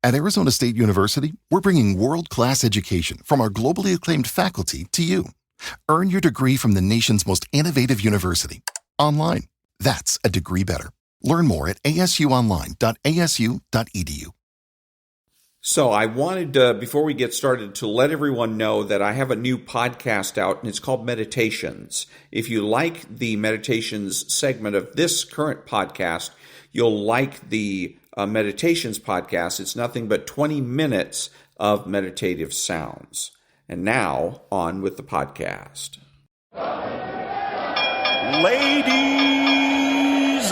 At Arizona State University, we're bringing world-class education from our globally acclaimed faculty to you. Earn your degree from the nation's most innovative university. Online. That's a degree better. Learn more at asuonline.asu.edu. So I wanted, before we get started, to let everyone know that I have a new podcast out, and it's called Meditations. If you like the Meditations segment of this current podcast, you'll like the Meditations podcast. It's nothing but 20 minutes of meditative sounds. And now, on with the podcast. Ladies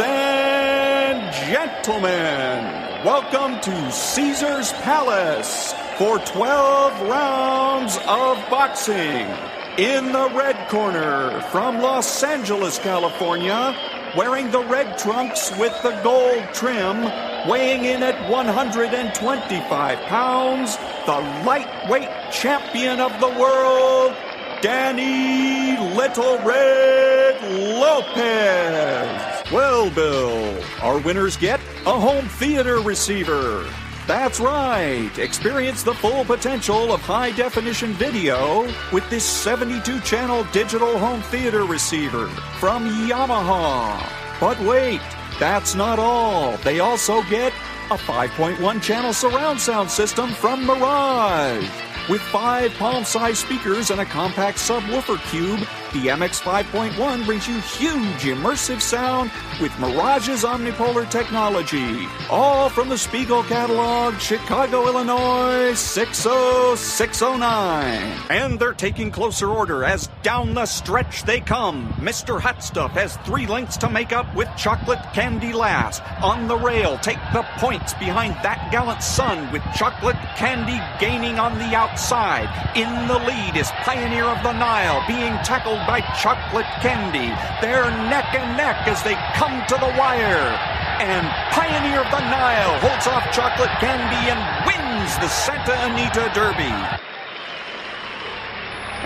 and gentlemen, welcome to Caesar's Palace for 12 rounds of boxing. In the red corner, from Los Angeles, California, wearing the red trunks with the gold trim, weighing in at 125 pounds, the lightweight champion of the world, Danny Little Red Lopez. Well, Bill, our winners get a home theater receiver. That's right. Experience the full potential of high-definition video with this 72-channel digital home theater receiver from Yamaha. But wait, that's not all. They also get a 5.1-channel surround sound system from Mirage. With 5 palm-sized speakers and a compact subwoofer cube, the MX 5.1 brings you huge immersive sound with Mirage's omnipolar technology. All from the Spiegel catalog, Chicago, Illinois, 60609. And they're taking closer order as down the stretch they come. Mr. Hot Stuff has 3 lengths to make up with chocolate candy last. On the rail, take the points behind that gallant son with chocolate candy gaining on the outside. In the lead is Pioneer of the Nile being tackled by chocolate candy. They're neck and neck as they come to the wire. And Pioneer of the Nile holds off chocolate candy and wins the Santa Anita Derby.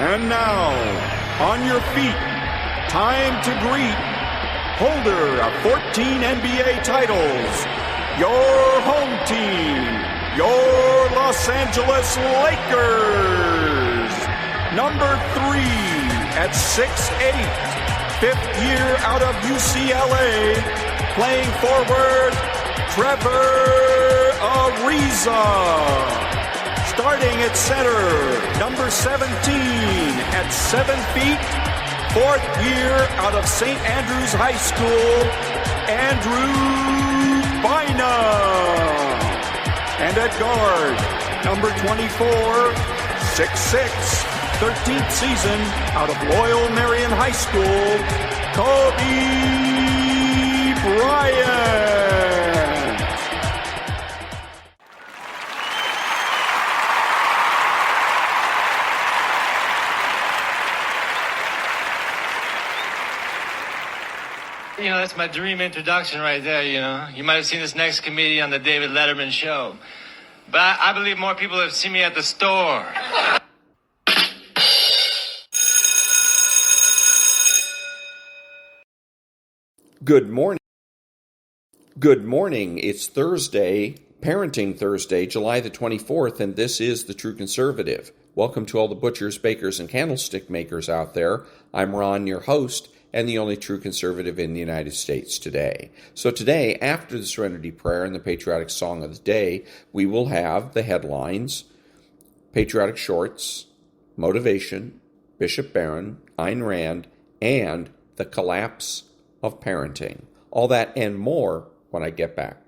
And now, on your feet, time to greet holder of 14 NBA titles, your home team, your Los Angeles Lakers. Number 3 at 6'8", 5th year out of UCLA, playing forward, Trevor Ariza. Starting at center, number 17 at 7 feet, 4th year out of St. Andrews High School, Andrew Bynum. And at guard, number 24, 6'6", 13th season out of Loyal Marion High School, Kobe Bryant. You know, that's my dream introduction right there, you know. You might have seen this next comedian on the David Letterman show. But I believe more people have seen me at the store. Good morning. Good morning. It's Thursday, Parenting Thursday, July the 24th, and this is The True Conservative. Welcome to all the butchers, bakers, and candlestick makers out there. I'm Ron, your host, and the only true conservative in the United States today. So today, after the Serenity Prayer and the patriotic song of the day, we will have the headlines, patriotic shorts, motivation, Bishop Barron, Ayn Rand, and the collapse of parenting. All that and more when I get back.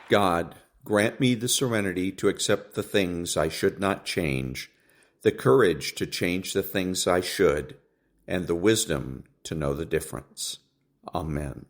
God, grant me the serenity to accept the things I should not change, the courage to change the things I should, and the wisdom to know the difference. Amen.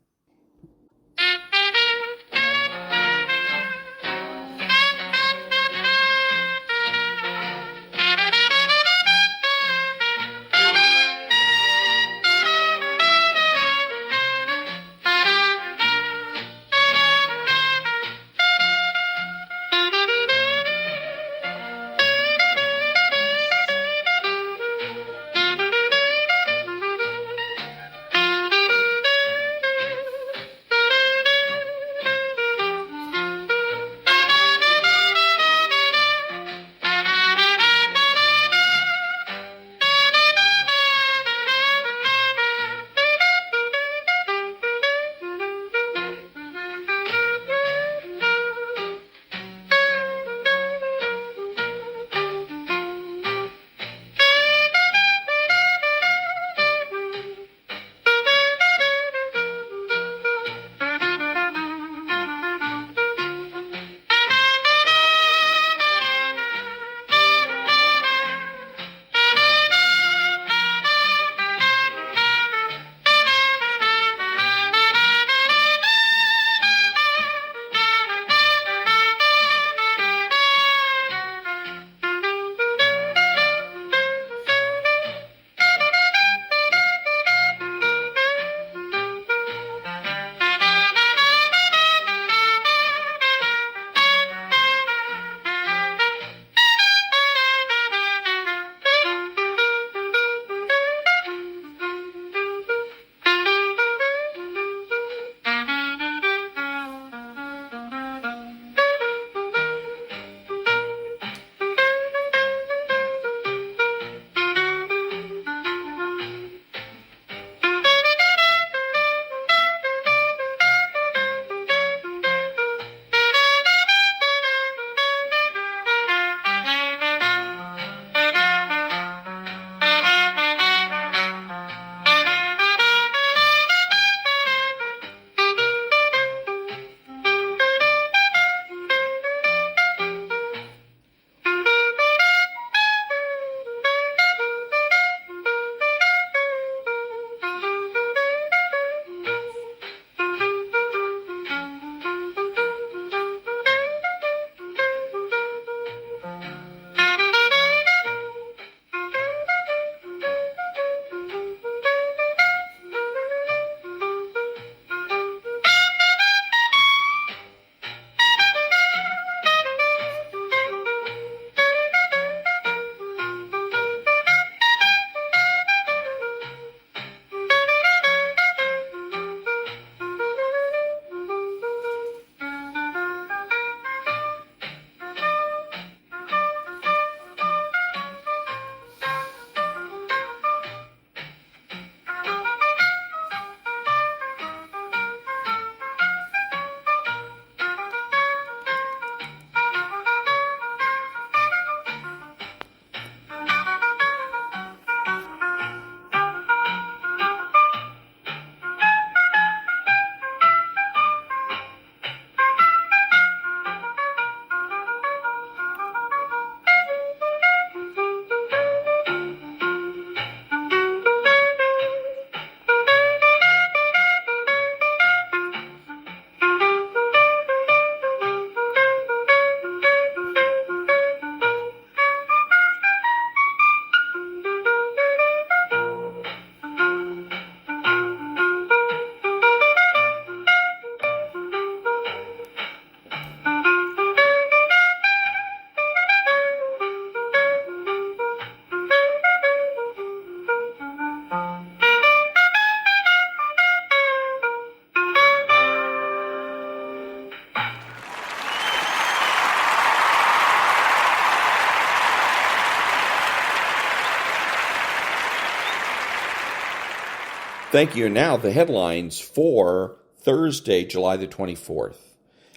Thank you. And now the headlines for Thursday, July the 24th.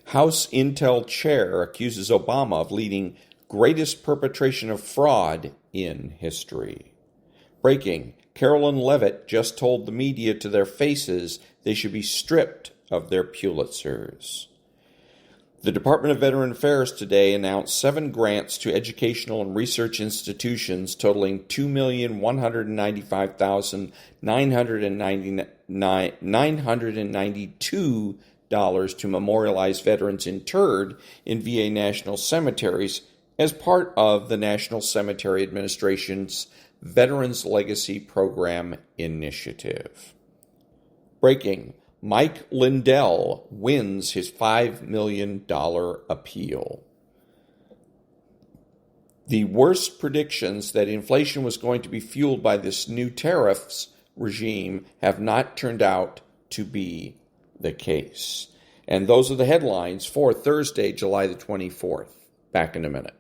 House Intel chair accuses Obama of leading greatest perpetration of fraud in history. Breaking. Carolyn Leavitt just told the media to their faces they should be stripped of their Pulitzers. The Department of Veteran Affairs today announced 7 grants to educational and research institutions totaling $2,195,992 to memorialize veterans interred in VA national cemeteries as part of the National Cemetery Administration's Veterans Legacy Program initiative. Breaking. Mike Lindell wins his $5 million appeal. The worst predictions that inflation was going to be fueled by this new tariffs regime have not turned out to be the case. And those are the headlines for Thursday, July the 24th. Back in a minute.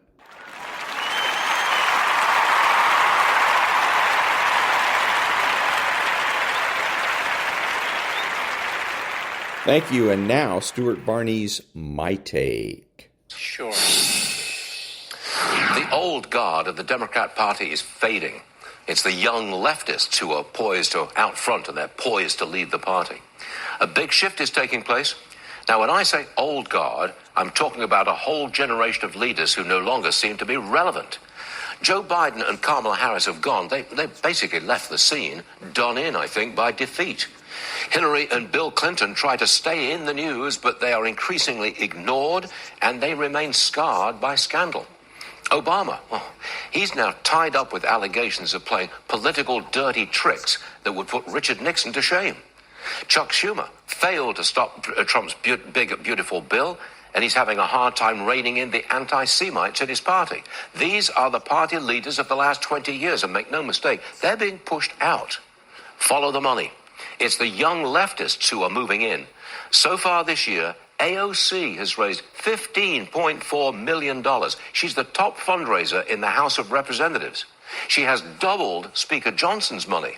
Thank you. And now, Stuart Varney's My Take. Sure. The old guard of the Democrat Party is fading. It's the young leftists who are poised to out front, and they're poised to lead the party. A big shift is taking place. Now, when I say old guard, I'm talking about a whole generation of leaders who no longer seem to be relevant. Joe Biden and Kamala Harris have gone. They basically left the scene, done in, I think, by defeat. Hillary and Bill Clinton try to stay in the news, but they are increasingly ignored, and they remain scarred by scandal. Obama, he's now tied up with allegations of playing political dirty tricks that would put Richard Nixon to shame. Chuck Schumer failed to stop Trump's big, beautiful bill, and he's having a hard time reining in the anti-Semites in his party. These are the party leaders of the last 20 years, and make no mistake, they're being pushed out. Follow the money. It's the young leftists who are moving in. So far this year, AOC has raised $15.4 million. She's the top fundraiser in the House of Representatives. She has doubled Speaker Johnson's money.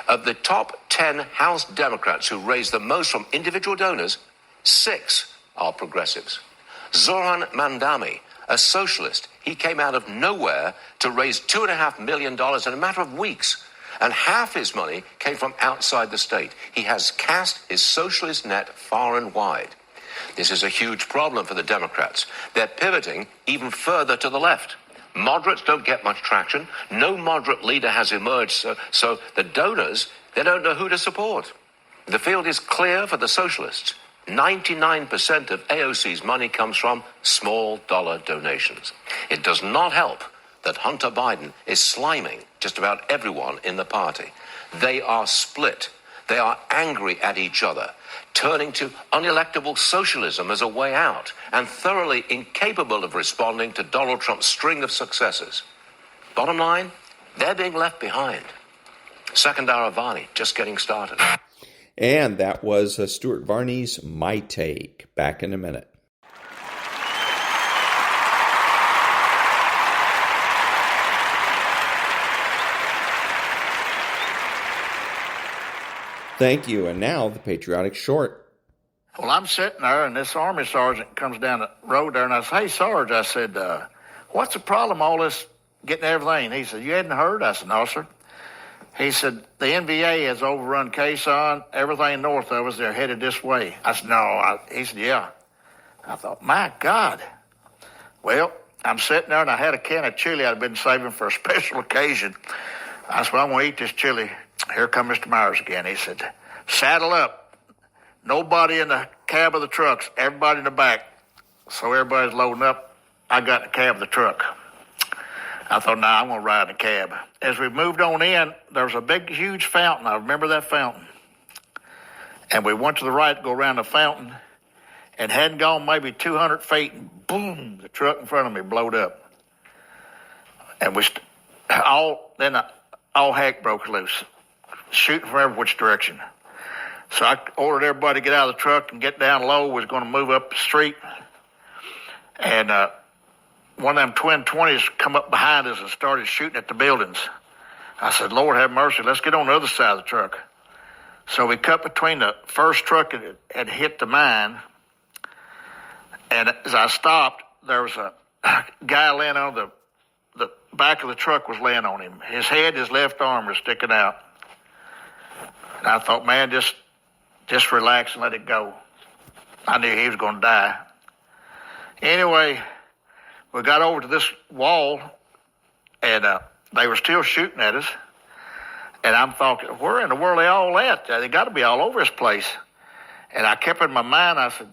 Of the top 10 House Democrats who raised the most from individual donors, 6 are progressives. Zoran Mandami, a socialist, he came out of nowhere to raise $2.5 million in a matter of weeks. And half his money came from outside the state. He has cast his socialist net far and wide. This is a huge problem for the Democrats. They're pivoting even further to the left. Moderates don't get much traction. No moderate leader has emerged, so the donors, they don't know who to support. The field is clear for the socialists. 99% of AOC's money comes from small dollar donations. It does not help that Hunter Biden is sliming just about everyone in the party. They are split. They are angry at each other, turning to unelectable socialism as a way out, and thoroughly incapable of responding to Donald Trump's string of successes. Bottom line, they're being left behind. Second hour of Varney, just getting started. And that was Stuart Varney's My Take. Back in a minute. Thank you. And now the patriotic short. Well, I'm sitting there, and this Army sergeant comes down the road there, and I said, "Hey, Sarge," I said, "what's the problem, all this getting everything?" He said, "You hadn't heard?" I said, "No, sir." He said, "The NVA has overrun Quezon. Everything north of us, they're headed this way." I said, "No." He said, "Yeah." I thought, my God. Well, I'm sitting there, and I had a can of chili I'd been saving for a special occasion. I said, "Well, I'm going to eat this chili." Here come Mr. Myers again. He said, "Saddle up. Nobody in the cab of the trucks, everybody in the back." So everybody's loading up. I got in the cab of the truck. I thought, I'm going to ride in the cab. As we moved on in, there was a big, huge fountain. I remember that fountain. And we went to the right to go around the fountain, and hadn't gone maybe 200 feet, and boom, the truck in front of me blowed up. And all heck broke loose, shooting from every which direction. So I ordered everybody to get out of the truck and get down low. Was going to move up the street. And one of them twin 20s come up behind us and started shooting at the buildings. I said, "Lord have mercy, let's get on the other side of the truck." So we cut between the first truck that had hit the mine, and as I stopped, there was a guy laying on the back of the truck was laying on him. His head, his left arm was sticking out. And I thought, man, just relax and let it go. I knew he was going to die. Anyway, we got over to this wall, and they were still shooting at us. And I'm thinking, where in the world are they all at? They got to be all over this place. And I kept in my mind, I said,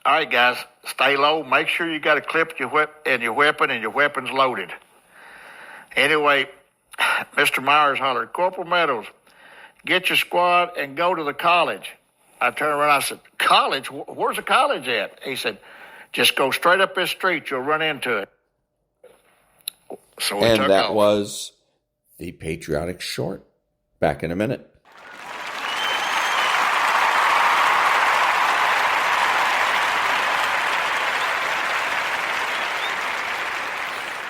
all right, guys, stay low. Make sure you got a clip in your weapon and your weapon's loaded. Anyway, Mr. Myers hollered, Corporal Meadows, get your squad and go to the college. I turned around, I said, college? Where's the college at? He said, just go straight up this street. You'll run into it. So we took that off. was the Patriotic Short. Back in a minute.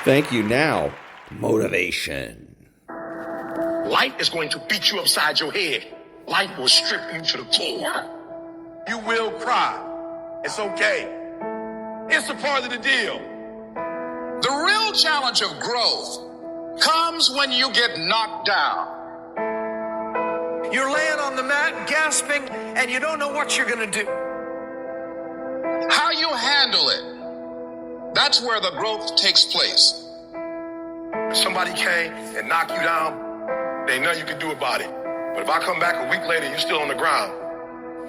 Thank you. Now, motivation. Life is going to beat you upside your head. Life will strip you to the core. You will cry. It's okay. It's a part of the deal. The real challenge of growth comes when you get knocked down. You're laying on the mat, gasping, and you don't know what you're going to do. How you handle it, that's where the growth takes place. If somebody came and knocked you down, there ain't nothing you can do about it. But if I come back a week later and you're still on the ground,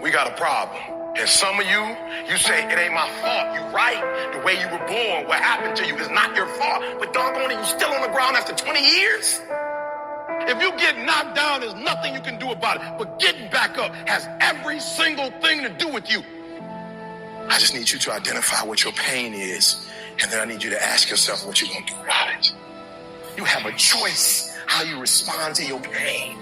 we got a problem. And some of you say, it ain't my fault. You right. The way you were born, what happened to you is not your fault. But doggone it, you still on the ground after 20 years? If you get knocked down, there's nothing you can do about it. But getting back up has every single thing to do with you. I just need you to identify what your pain is, and then I need you to ask yourself what you're going to do about it. You have a choice how you respond to your pain.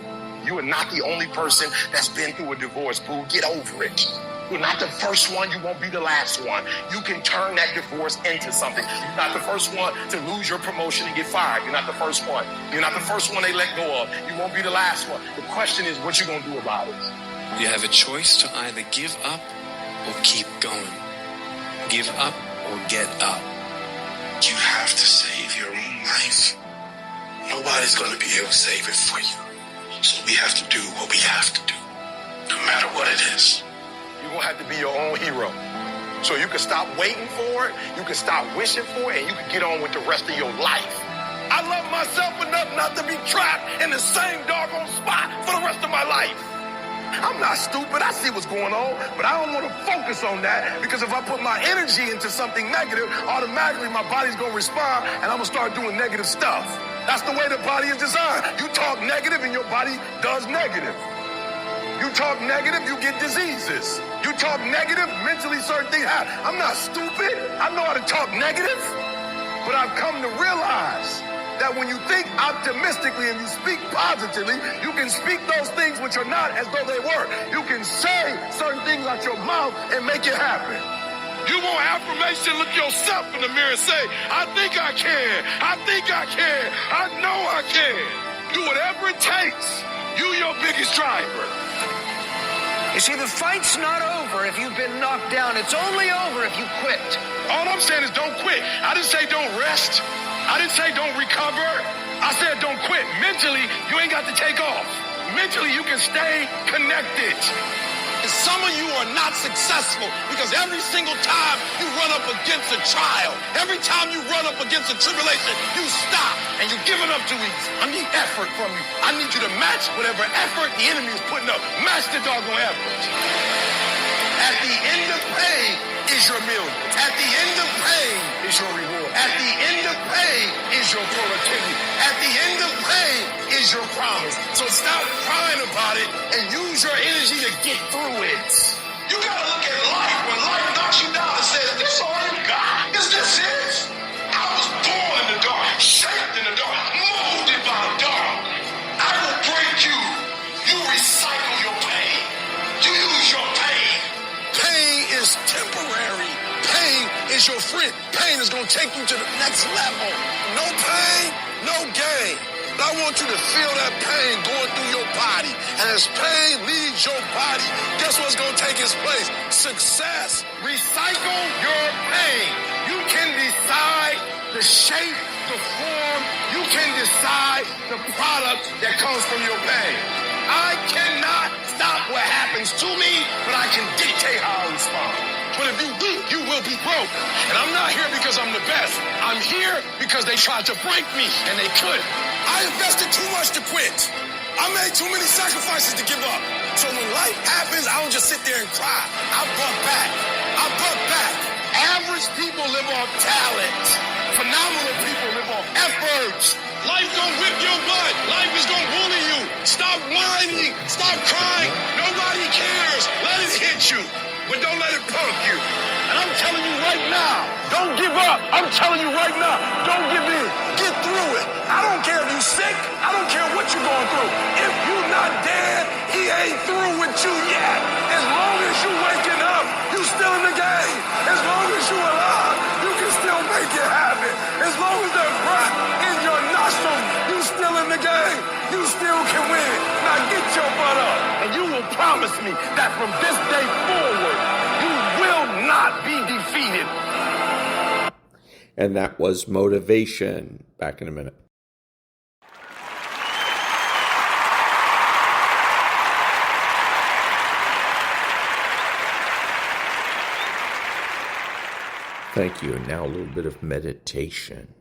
You are not the only person that's been through a divorce, boo. Get over it. You're not the first one. You won't be the last one. You can turn that divorce into something. You're not the first one to lose your promotion and get fired. You're not the first one. You're not the first one they let go of. You won't be the last one. The question is what you going to do about it. You have a choice to either give up or keep going. Give up or get up. You have to save your own life. Nobody's going to be able to save it for you. So we have to do what we have to do, no matter what it is. You're going to have to be your own hero. So you can stop waiting for it, you can stop wishing for it, and you can get on with the rest of your life. I love myself enough not to be trapped in the same doggone spot for the rest of my life. I'm not stupid. I see what's going on, but I don't want to focus on that because if I put my energy into something negative, automatically my body's going to respond and I'm going to start doing negative stuff. That's the way the body is designed. You talk negative and your body does negative. You talk negative, you get diseases. You talk negative, mentally certain things happen. I'm not stupid. I know how to talk negative, but I've come to realize that when you think optimistically and you speak positively, you can speak those things which are not as though they were. You can say certain things out your mouth and make it happen. You want affirmation, look yourself in the mirror and say, I think I can. I think I can. I know I can. Do whatever it takes. You your biggest driver. You see, the fight's not over if you've been knocked down. It's only over if you quit. All I'm saying is don't quit. I didn't say don't rest. I didn't say don't recover. I said don't quit. Mentally, you ain't got to take off. Mentally, you can stay connected. And some of you are not successful because every single time you run up against a trial, every time you run up against a tribulation, you stop and you're giving up too easy. I need effort from you. I need you to match whatever effort the enemy is putting up. Match the doggone effort. At the end of pain is your million. At the end of pain is your reward. At the end of pain is your productivity. At the end of pain is your promise. So stop crying about it and use your energy to get through it. You gotta look at life. When life knocks you down and says, this all you got? Is this it? I was born in the dark, shaped in the dark, molded by the dark. I will break you. You recycle your pain. You use your pain. Pain is temporary. Pain is your friend. Pain is going to take you to the next level. No pain, no gain. But I want you to feel that pain going through your body. As pain leaves your body, guess what's going to take its place? Success. Recycle your pain. You can decide the shape, the form. You can decide the product that comes from your pain. I cannot stop what happens to me, but I can dictate how I respond. But if you weak, you will be broke. And I'm not here because I'm the best. I'm here because they tried to break me, and they couldn't. I invested too much to quit. I made too many sacrifices to give up. So when life happens, I don't just sit there and cry. I buck back. Average people live off talent. Phenomenal people live off efforts. Life gonna whip your butt. Life is gonna bully you. Stop whining. Stop crying. Nobody cares. Let it hit you. But don't let it punk you. And I'm telling you right now, don't give up. I'm telling you right now, don't give in. Get through it. I don't care if you're sick. I don't care what you're going through. If you're not dead, he ain't through with you yet. As long as you're waking up, you still in the game. As long as you're alive, you can still make it happen. As long as there's breath in your nostrils, you still in the game. You still can win. Now get your butt up. And you will promise me that from this day forward, you will not be defeated. And that was Motivation. Back in a minute. Thank you. And now a little bit of meditation.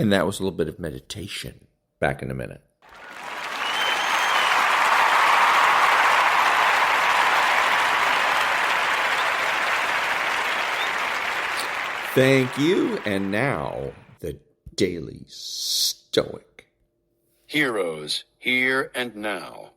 And that was a little bit of meditation. Back in a minute. Thank you. And now, the Daily Stoic. Heroes, here and now.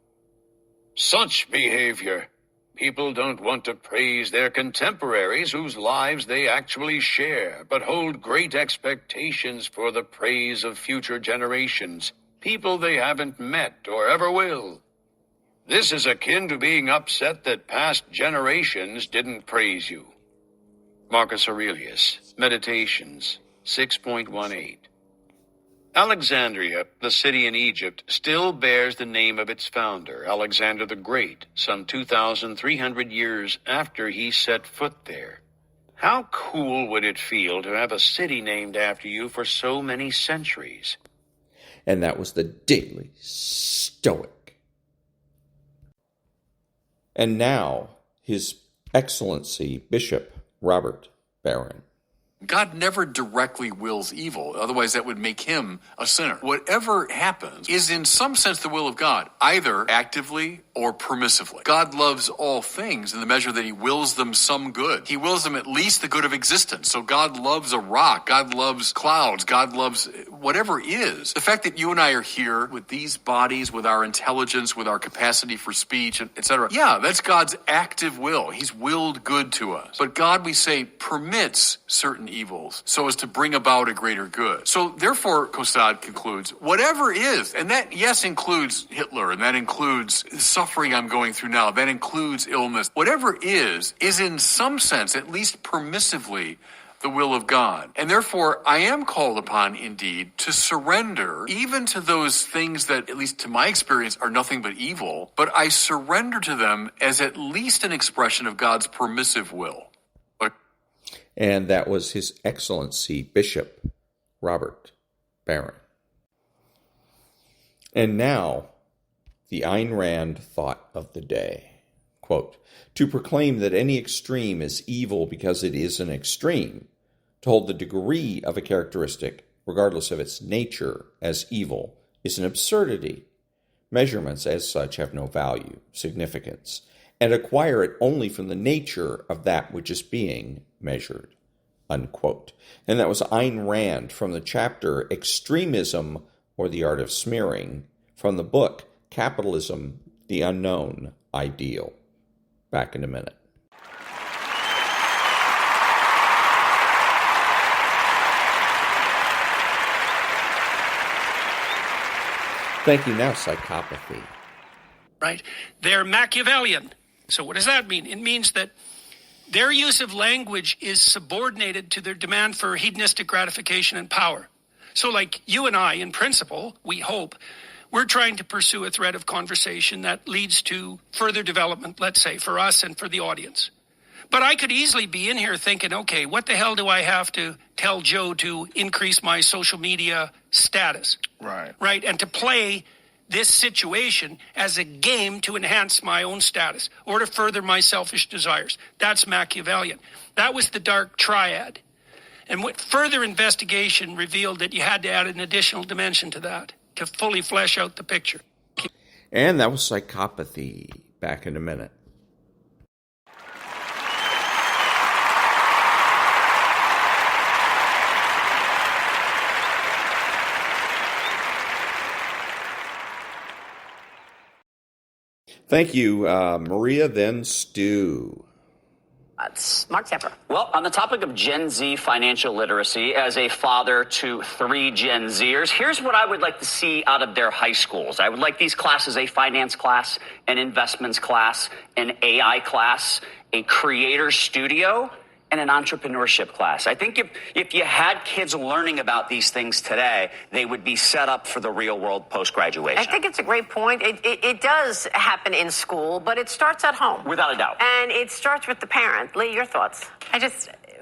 Such behavior. People don't want to praise their contemporaries whose lives they actually share, but hold great expectations for the praise of future generations, people they haven't met or ever will. This is akin to being upset that past generations didn't praise you. Marcus Aurelius, Meditations, 6.18. Alexandria, the city in Egypt, still bears the name of its founder, Alexander the Great, some 2,300 years after he set foot there. How cool would it feel to have a city named after you for so many centuries? And that was the Daily Stoic. And now, His Excellency Bishop Robert Barron. God never directly wills evil, otherwise that would make him a sinner. Whatever happens is in some sense the will of God, either actively or permissively. God loves all things in the measure that he wills them some good. He wills them at least the good of existence. So God loves a rock, God loves clouds, God loves whatever is. The fact that you and I are here with these bodies, with our intelligence, with our capacity for speech, etc. Yeah, that's God's active will. He's willed good to us. But God, we say, permits certain evils so as to bring about a greater good. So therefore, Costad concludes, whatever is, and that, yes, includes Hitler, and that includes suffering I'm going through now, that includes illness, whatever is in some sense, at least permissively, the will of God. And therefore, I am called upon, indeed, to surrender even to those things that, at least to my experience, are nothing but evil, but I surrender to them as at least an expression of God's permissive will. And that was His Excellency Bishop Robert Barron. And now, the Ayn Rand thought of the day. Quote, to proclaim that any extreme is evil because it is an extreme, to hold the degree of a characteristic, regardless of its nature, as evil, is an absurdity. Measurements as such have no value, significance, and acquire it only from the nature of that which is being measured. Unquote. And that was Ayn Rand from the chapter Extremism or the Art of Smearing, from the book Capitalism, the Unknown Ideal. Back in a minute. Thank you. Now, psychopathy. Right? They're Machiavellian. So what does that mean? It means that their use of language is subordinated to their demand for hedonistic gratification and power. So like you and I, in principle, we hope, we're trying to pursue a thread of conversation that leads to further development, let's say, for us and for the audience. But I could easily be in here thinking, okay, what the hell do I have to tell Joe to increase my social media status? Right? And to play this situation as a game to enhance my own status or to further my selfish desires. That's Machiavellian. That was the dark triad. And what further investigation revealed that you had to add an additional dimension to that to fully flesh out the picture. And that was psychopathy. Back in a minute. Thank you, Maria, then Stu. Mark Tepper. Well, on the topic of Gen Z financial literacy, as a father to 3 Gen Zers, here's what I would like to see out of their high schools. I would like these classes: a finance class, an investments class, an AI class, a creator studio, and an entrepreneurship class. I think if you had kids learning about these things today, they would be set up for the real world post-graduation. I think it's a great point. It does happen in school, but it starts at home. Without a doubt. And it starts with the parent. Lee, your thoughts?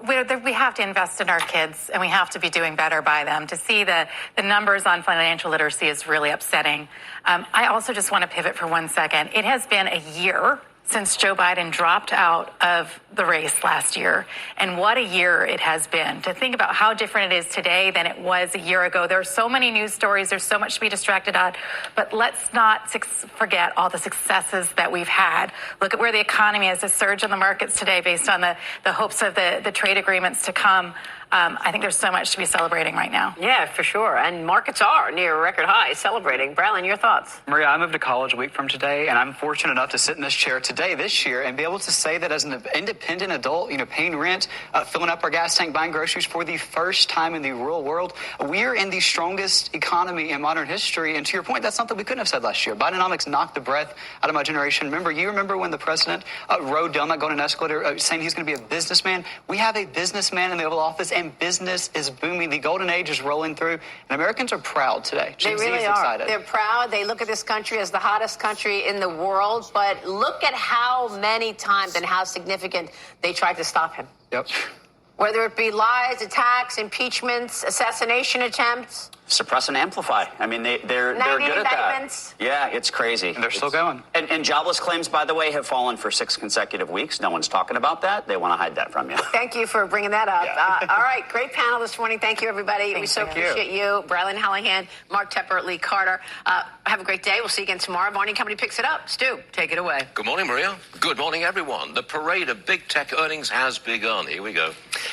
We have to invest in our kids, and we have to be doing better by them. To see the numbers on financial literacy is really upsetting. I also just want to pivot for 1 second. It has been a year since Joe Biden dropped out of the race last year. And what a year it has been. To think about how different it is today than it was a year ago. There are so many news stories. There's so much to be distracted on. But let's not forget all the successes that we've had. Look at where the economy is, a surge in the markets today based on the hopes of the trade agreements to come. I think there's so much to be celebrating right now. Yeah, for sure. And markets are near record highs celebrating. Barron, your thoughts? Maria, I moved to college a week from today, and I'm fortunate enough to sit in this chair today, this year, and be able to say that as an independent adult, paying rent, filling up our gas tank, buying groceries for the first time in the real world, we're in the strongest economy in modern history. And to your point, that's something we couldn't have said last year. Bidenomics knocked the breath out of my generation. Remember when the president rode down that golden escalator saying he's going to be a businessman? We have a businessman in the Oval Office, and business is booming. The golden age is rolling through, and Americans are proud today. They really are. Excited. They're proud. They look at this country as the hottest country in the world, but look at how many times and how significant they tried to stop him. Yep. Whether it be lies, attacks, impeachments, assassination attempts. Suppress and amplify. I mean, they're good at that. Yeah, it's crazy. And they're still going. And jobless claims, by the way, have fallen for 6 consecutive weeks. No one's talking about that. They want to hide that from you. Thank you for bringing that up. Yeah. All right, great panel this morning. Thank you, everybody. We so appreciate you. Briley Hallahan, Mark Tepper, Lee Carter. Have a great day. We'll see you again tomorrow. Varney and Company picks it up. Stu, take it away. Good morning, Maria. Good morning, everyone. The parade of big tech earnings has begun. Here we go.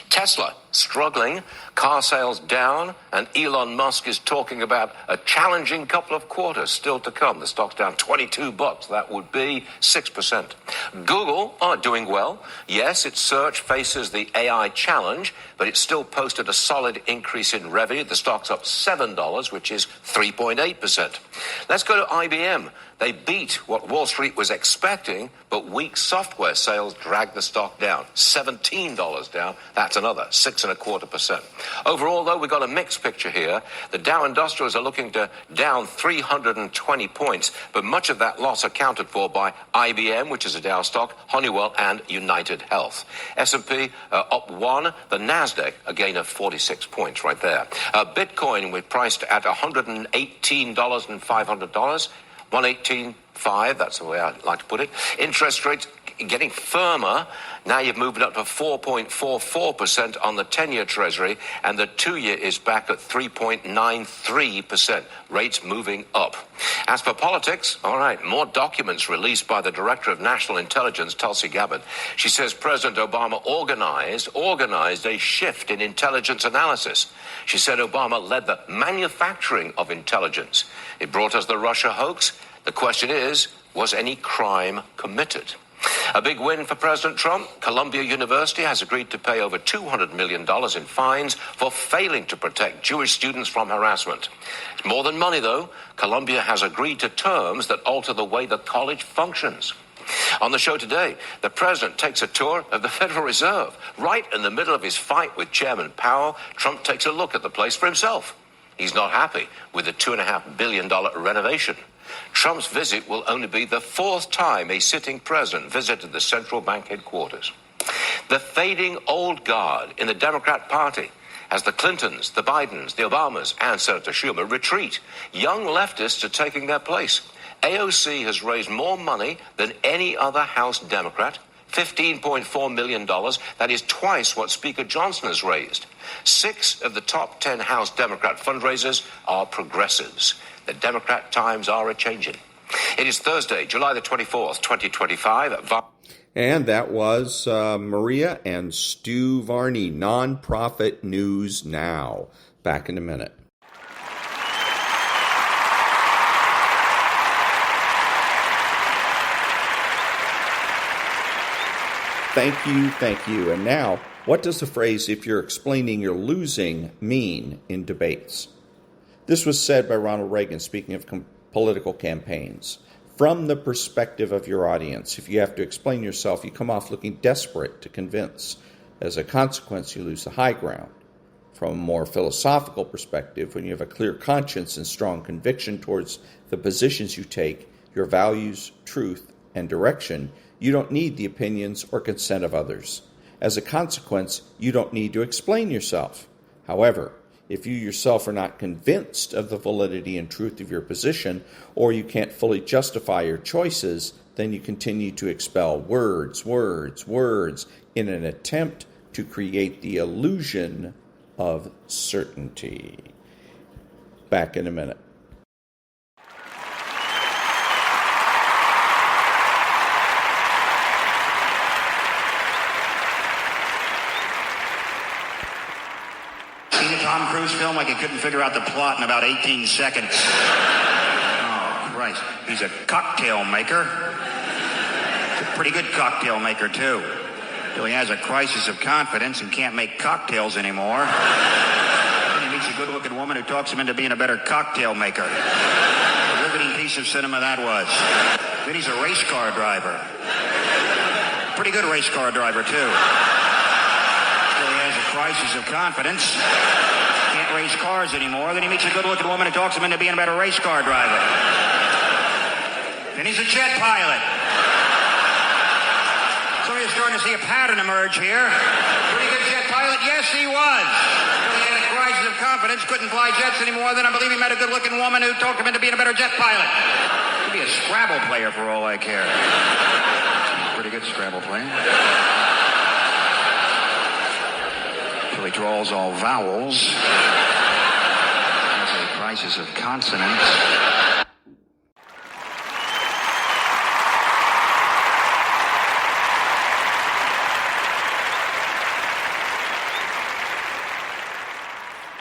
Tesla struggling, car sales down, and Elon Musk is talking about a challenging couple of quarters still to come. The stock's down $22. That would be 6%. Google are doing well. Yes, its search faces the AI challenge, but it still posted a solid increase in revenue. The stock's up $7, which is 3.8%. Let's go to IBM. They beat what Wall Street was expecting, but weak software sales dragged the stock down. $17 down. That's another 6.25%. Overall, though, we've got a mixed picture here. The Dow Industrials are looking to down 320 points, but much of that loss accounted for by IBM, which is a Dow stock, Honeywell, and United Health. S&P up 1. The Nasdaq a gain of 46 points right there. Bitcoin, we're priced at $118,500. 118.5, that's the way I like to put it. Interest rates getting firmer. Now you've moved up to 4.44% on the 10-year Treasury, and the 2-year is back at 3.93%. Rates moving up. As for politics, all right, more documents released by the Director of National Intelligence, Tulsi Gabbard. She says President Obama organized a shift in intelligence analysis. She said Obama led the manufacturing of intelligence. It brought us the Russia hoax. The question is, was any crime committed? A big win for President Trump. Columbia University has agreed to pay over $200 million in fines for failing to protect Jewish students from harassment. It's more than money, though. Columbia has agreed to terms that alter the way the college functions. On the show today, the president takes a tour of the Federal Reserve. Right in the middle of his fight with Chairman Powell, Trump takes a look at the place for himself. He's not happy with the $2.5 billion renovation. Trump's visit will only be the 4th time a sitting president visited the central bank headquarters. The fading old guard in the Democrat Party as the Clintons, the Bidens, the Obamas, and Senator Schumer retreat. Young leftists are taking their place. AOC has raised more money than any other House Democrat, $15.4 million. That is twice what Speaker Johnson has raised. 6 of the top 10 House Democrat fundraisers are progressives. The Democrat times are a-changing. It is Thursday, July the 24th, 2025. And that was Maria and Stu Varney, Nonprofit News Now. Back in a minute. Thank you. And now, what does the phrase, if you're explaining you're losing, mean in debates? This was said by Ronald Reagan, speaking of political campaigns. From the perspective of your audience, if you have to explain yourself, you come off looking desperate to convince. As a consequence, you lose the high ground. From a more philosophical perspective, when you have a clear conscience and strong conviction towards the positions you take, your values, truth, and direction, you don't need the opinions or consent of others. As a consequence, you don't need to explain yourself. However, if you yourself are not convinced of the validity and truth of your position, or you can't fully justify your choices, then you continue to expel words, words, words in an attempt to create the illusion of certainty. Back in a minute. Seen a Tom Cruise film like he couldn't figure out the plot in about 18 seconds. Oh, Christ. He's a cocktail maker. He's a pretty good cocktail maker, too. Till he has a crisis of confidence and can't make cocktails anymore. And he meets a good-looking woman who talks him into being a better cocktail maker. A riveting piece of cinema that was. Then he's a race car driver. Pretty good race car driver, too. Crisis of confidence. Can't race cars anymore. Then he meets a good-looking woman who talks him into being a better race car driver. Then he's a jet pilot. So you're starting to see a pattern emerge here. Pretty good jet pilot? Yes, he was. But he had a crisis of confidence, couldn't fly jets anymore. Then I believe he met a good-looking woman who talked him into being a better jet pilot. Could be a Scrabble player for all I care. Pretty good Scrabble player. He draws all vowels. Has a crisis of consonants.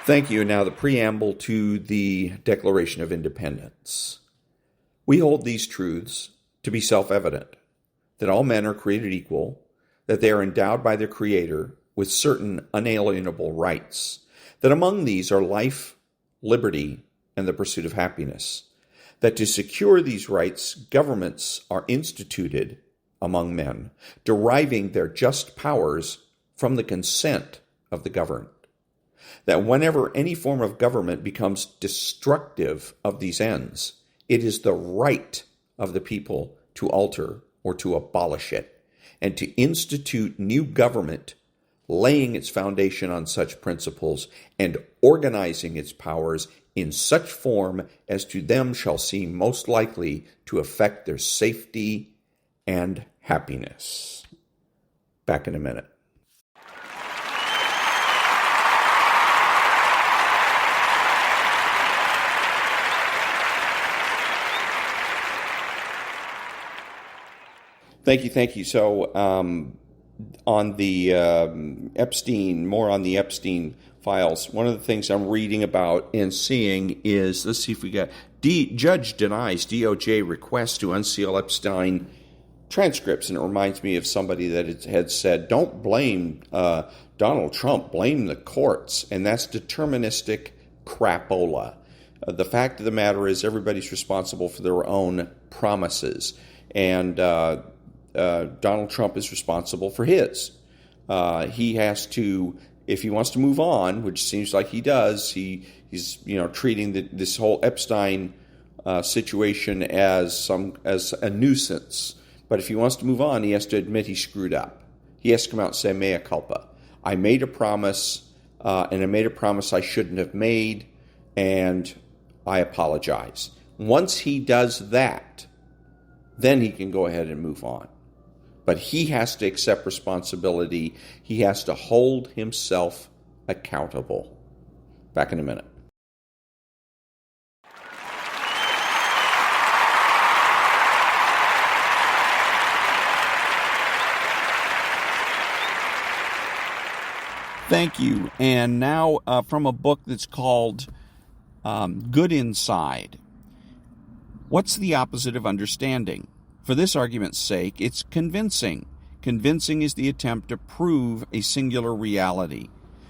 Thank you. Now the preamble to the Declaration of Independence. We hold these truths to be self-evident, that all men are created equal, that they are endowed by their Creator with certain unalienable rights, that among these are life, liberty, and the pursuit of happiness, that to secure these rights, governments are instituted among men, deriving their just powers from the consent of the governed, that whenever any form of government becomes destructive of these ends, it is the right of the people to alter or to abolish it, and to institute new government laying its foundation on such principles, and organizing its powers in such form as to them shall seem most likely to affect their safety and happiness. Back in a minute. Thank you. So, on the more on the Epstein files, one of the things I'm reading about and seeing is, let's see if we got, Judge denies DOJ request to unseal Epstein transcripts. And it reminds me of somebody that had said, don't blame Donald Trump, blame the courts. And that's deterministic crapola. The fact of the matter is everybody's responsible for their own promises. And Donald Trump is responsible for his. He has to, if he wants to move on, which seems like he does, he's treating this whole Epstein situation as a nuisance. But if he wants to move on, he has to admit he screwed up. He has to come out and say, mea culpa. I made a promise, and I made a promise I shouldn't have made, and I apologize. Once he does that, then he can go ahead and move on. But he has to accept responsibility. He has to hold himself accountable. Back in a minute. Thank you. And now from a book that's called Good Inside. What's the opposite of understanding? For this argument's sake, it's convincing. Convincing is the attempt to prove a singular reality,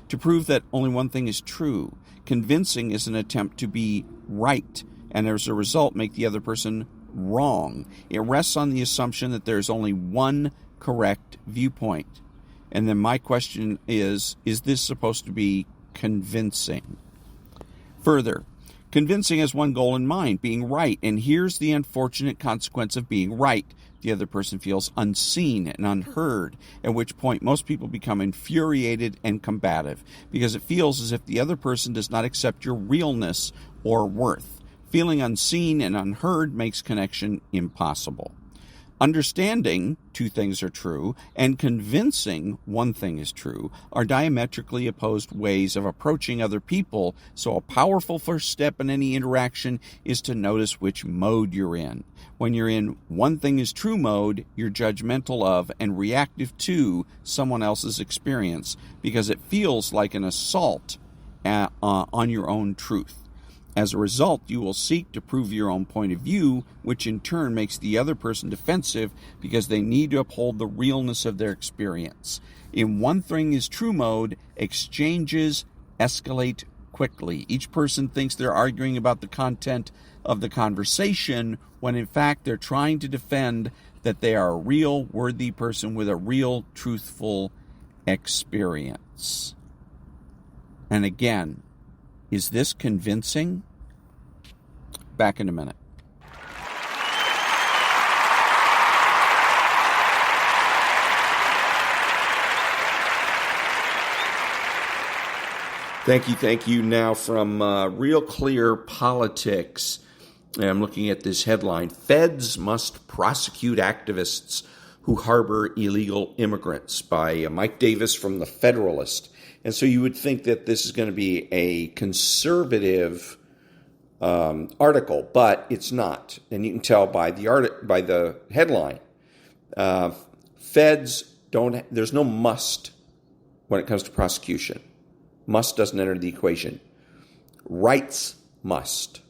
to prove that only one thing is true. Convincing is an attempt to be right, and as a result make the other person wrong. It rests on the assumption that there's only one correct viewpoint. And then my question is this supposed to be convincing? Further, convincing has one goal in mind, being right. And here's the unfortunate consequence of being right. The other person feels unseen and unheard, at which point most people become infuriated and combative, because it feels as if the other person does not accept your realness or worth. Feeling unseen and unheard makes connection impossible. Understanding two things are true and convincing one thing is true are diametrically opposed ways of approaching other people, so a powerful first step in any interaction is to notice which mode you're in. When you're in one thing is true mode, you're judgmental of and reactive to someone else's experience because it feels like an assault on your own truth. As a result, you will seek to prove your own point of view, which in turn makes the other person defensive because they need to uphold the realness of their experience. In one thing is true mode, exchanges escalate quickly. Each person thinks they're arguing about the content of the conversation when in fact they're trying to defend that they are a real, worthy person with a real, truthful experience. And again, is this convincing? Back in a minute. Thank you. Now from Real Clear Politics, I'm looking at this headline: Feds must prosecute activists who harbor illegal immigrants, by Mike Davis from The Federalist. And so you would think that this is going to be a conservative article, but it's not. And you can tell by the headline. Feds don't. There's no must when it comes to prosecution. Must doesn't enter the equation. Rights must.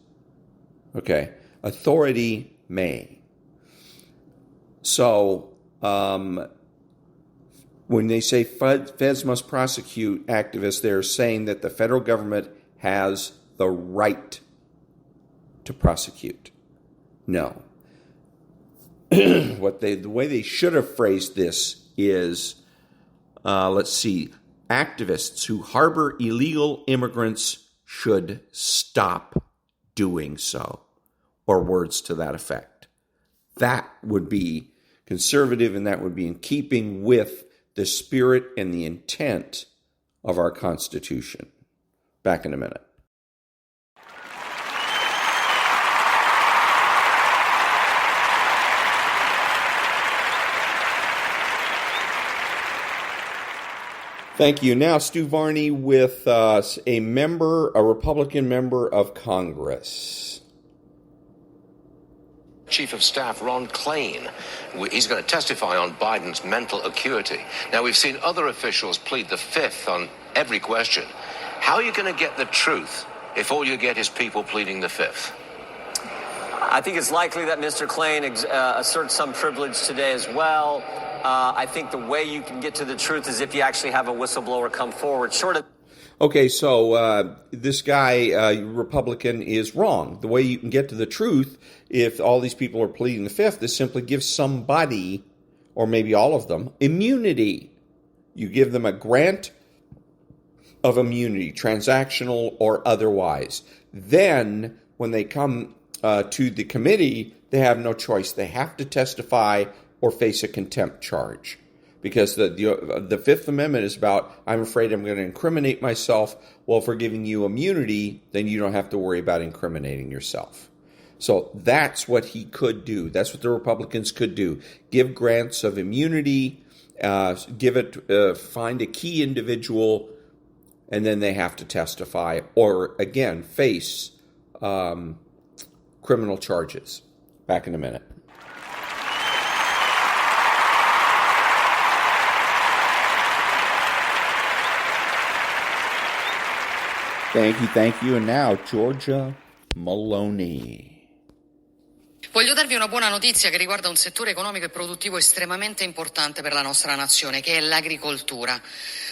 Okay. Authority may. So when they say feds must prosecute activists, they're saying that the federal government has the right to prosecute. No. The way they should have phrased this is, activists who harbor illegal immigrants should stop doing so, or words to that effect. That would be conservative, and that would be in keeping with the spirit and the intent of our Constitution. Back in a minute. Thank you. Now, Stu Varney with a Republican member of Congress. Chief of Staff Ron Klain, he's going to testify on Biden's mental acuity. Now, we've seen other officials plead the fifth on every question. How are you going to get the truth if all you get is people pleading the fifth? I think it's likely that Mr. Klain asserts some privilege today as well. I think the way you can get to the truth is if you actually have a whistleblower come forward. Okay, so this guy, Republican, is wrong. The way you can get to the truth, if all these people are pleading the fifth, is simply give somebody, or maybe all of them, immunity. You give them a grant of immunity, transactional or otherwise. Then, when they come to the committee, they have no choice. They have to testify or face a contempt charge. Because the Fifth Amendment is about, I'm afraid I'm going to incriminate myself. Well, if we're giving you immunity, then you don't have to worry about incriminating yourself. So that's what he could do. That's what the Republicans could do. Give grants of immunity, find a key individual, and then they have to testify or, again, face criminal charges. Back in a minute. Thank you. And now, Georgia Maloney. Voglio darvi una buona notizia che riguarda un settore economico e produttivo estremamente importante per la nostra nazione, che è l'agricoltura.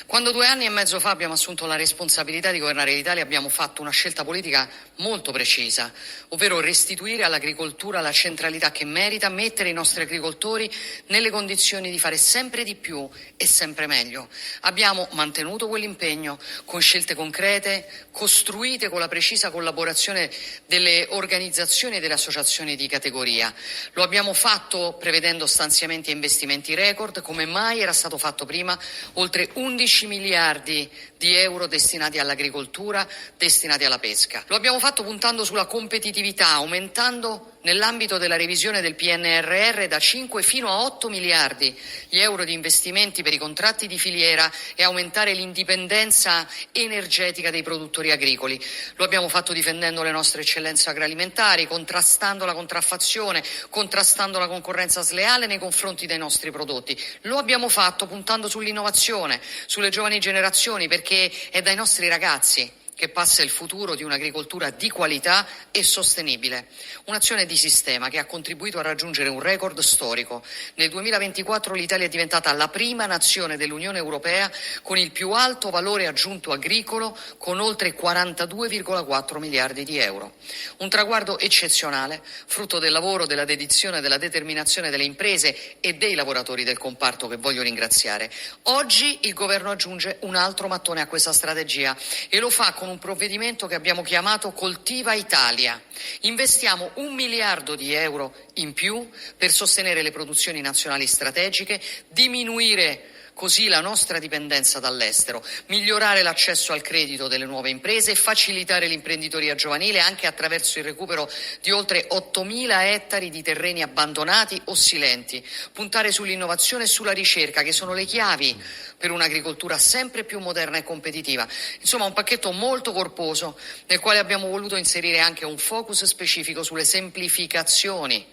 Quando 2 anni e mezzo fa abbiamo assunto la responsabilità di governare l'Italia, abbiamo fatto una scelta politica molto precisa, ovvero restituire all'agricoltura la centralità che merita, mettere i nostri agricoltori nelle condizioni di fare sempre di più e sempre meglio. Abbiamo mantenuto quell'impegno con scelte concrete, costruite con la precisa collaborazione delle organizzazioni e delle associazioni di categoria. Lo abbiamo fatto prevedendo stanziamenti e investimenti record, come mai era stato fatto prima, oltre 11 miliardi di euro destinati all'agricoltura, destinati alla pesca. Lo abbiamo fatto puntando sulla competitività, aumentando nell'ambito della revisione del PNRR da 5 fino a 8 miliardi gli euro di investimenti per i contratti di filiera e aumentare l'indipendenza energetica dei produttori agricoli. Lo abbiamo fatto difendendo le nostre eccellenze agroalimentari, contrastando la contraffazione, contrastando la concorrenza sleale nei confronti dei nostri prodotti. Lo abbiamo fatto puntando sull'innovazione, sulle giovani generazioni, perché è dai nostri ragazzi che passa il futuro di un'agricoltura di qualità e sostenibile. Un'azione di sistema che ha contribuito a raggiungere un record storico. Nel 2024 l'Italia è diventata la prima nazione dell'Unione Europea con il più alto valore aggiunto agricolo, con oltre 42,4 miliardi di euro. Un traguardo eccezionale, frutto del lavoro, della dedizione e della determinazione delle imprese e dei lavoratori del comparto, che voglio ringraziare. Oggi il governo aggiunge un altro mattone a questa strategia e lo fa con un provvedimento che abbiamo chiamato Coltiva Italia. Investiamo 1 miliardo di euro in più per sostenere le produzioni nazionali strategiche, diminuire così la nostra dipendenza dall'estero, migliorare l'accesso al credito delle nuove imprese e facilitare l'imprenditoria giovanile anche attraverso il recupero di oltre 8.000 ettari di terreni abbandonati o silenti, puntare sull'innovazione e sulla ricerca, che sono le chiavi per un'agricoltura sempre più moderna e competitiva. Insomma, un pacchetto molto corposo nel quale abbiamo voluto inserire anche un focus specifico sulle semplificazioni,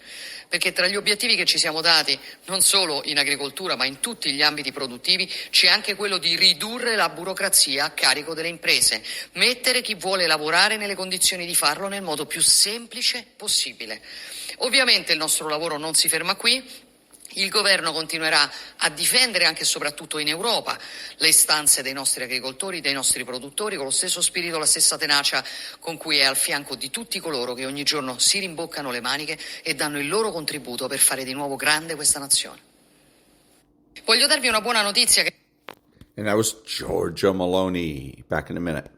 perché tra gli obiettivi che ci siamo dati, non solo in agricoltura ma in tutti gli ambiti produttivi, c'è anche quello di ridurre la burocrazia a carico delle imprese, mettere chi vuole lavorare nelle condizioni di farlo nel modo più semplice possibile. Ovviamente il nostro lavoro non si ferma qui. Il governo continuerà a difendere anche e soprattutto in Europa le istanze dei nostri agricoltori, dei nostri produttori, con lo stesso spirito, la stessa tenacia con cui è al fianco di tutti coloro che ogni giorno si rimboccano le maniche e danno il loro contributo per fare di nuovo grande questa nazione. Voglio darvi una buona notizia. And that was Giorgia Maloney. Back in a minute.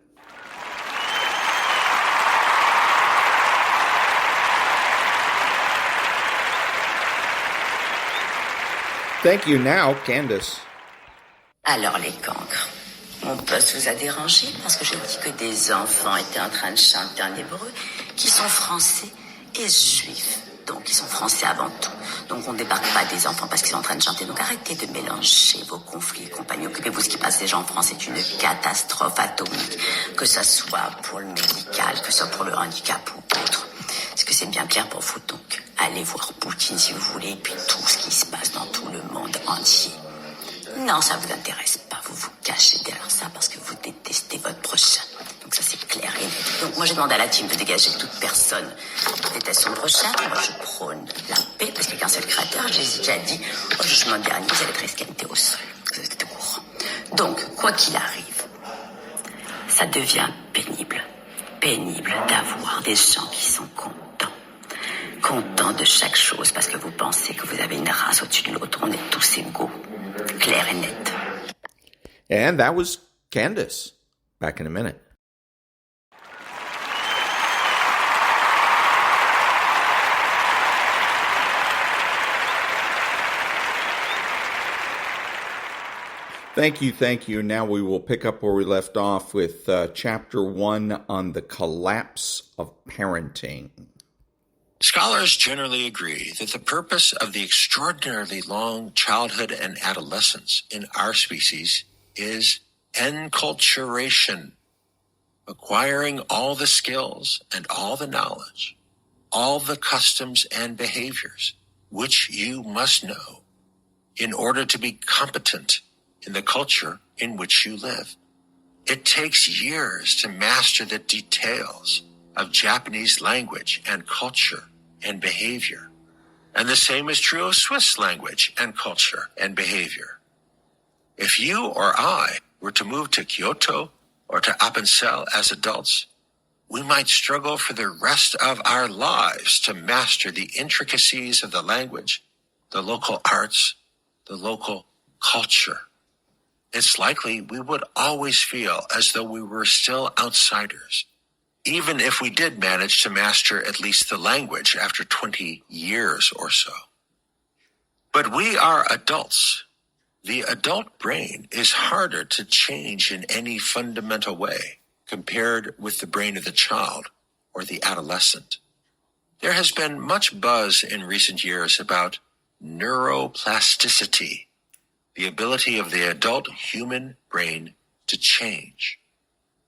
Thank you. Now, Candace. Alors, les cancres, mon poste vous a dérangé parce que je dis que des enfants étaient en train de chanter en hébreu, qui sont français et juifs. Donc, ils sont français avant tout. Donc, on ne débarque pas des enfants parce qu'ils sont en train de chanter. Donc, arrêtez de mélanger vos conflits et compagnie. Occupez-vous de ce qui passe des gens en France. C'est une catastrophe atomique, que ça soit pour le médical, que ce soit pour le handicap ou autre. Est-ce que c'est bien clair pour vous? Donc, allez voir Poutine si vous voulez, et puis tout ce qui se passe dans tout le monde entier. Non, ça vous intéresse pas. Vous vous cachez derrière ça parce que vous détestez votre prochain. Donc ça, c'est clair et net. Donc moi, je demande à la team de dégager toute personne qui déteste son prochain. Moi, je prône la paix parce qu'il y a qu'un seul créateur. Je l'ai déjà dit. Au jugement dernier, vous allez être escamoté au sol. Vous êtes au courant. Donc, quoi qu'il arrive, ça devient pénible. Pénible d'avoir des gens qui sont contents de chaque chose parce que vous pensez que vous avez une race au-dessus de l'autre. On est tous égaux. Clair et net. And that was Candace. Back in a minute. Thank you. Now we will pick up where we left off with Chapter 1 on the collapse of parenting. Scholars generally agree that the purpose of the extraordinarily long childhood and adolescence in our species is enculturation, acquiring all the skills and all the knowledge, all the customs and behaviors which you must know in order to be competent in the culture in which you live. It takes years to master the details of Japanese language and culture and behavior. And the same is true of Swiss language and culture and behavior. If you or I were to move to Kyoto or to Appenzell as adults, we might struggle for the rest of our lives to master the intricacies of the language, the local arts, the local culture. It's likely we would always feel as though we were still outsiders, even if we did manage to master at least the language after 20 years or so. But we are adults. The adult brain is harder to change in any fundamental way compared with the brain of the child or the adolescent. There has been much buzz in recent years about neuroplasticity, the ability of the adult human brain to change.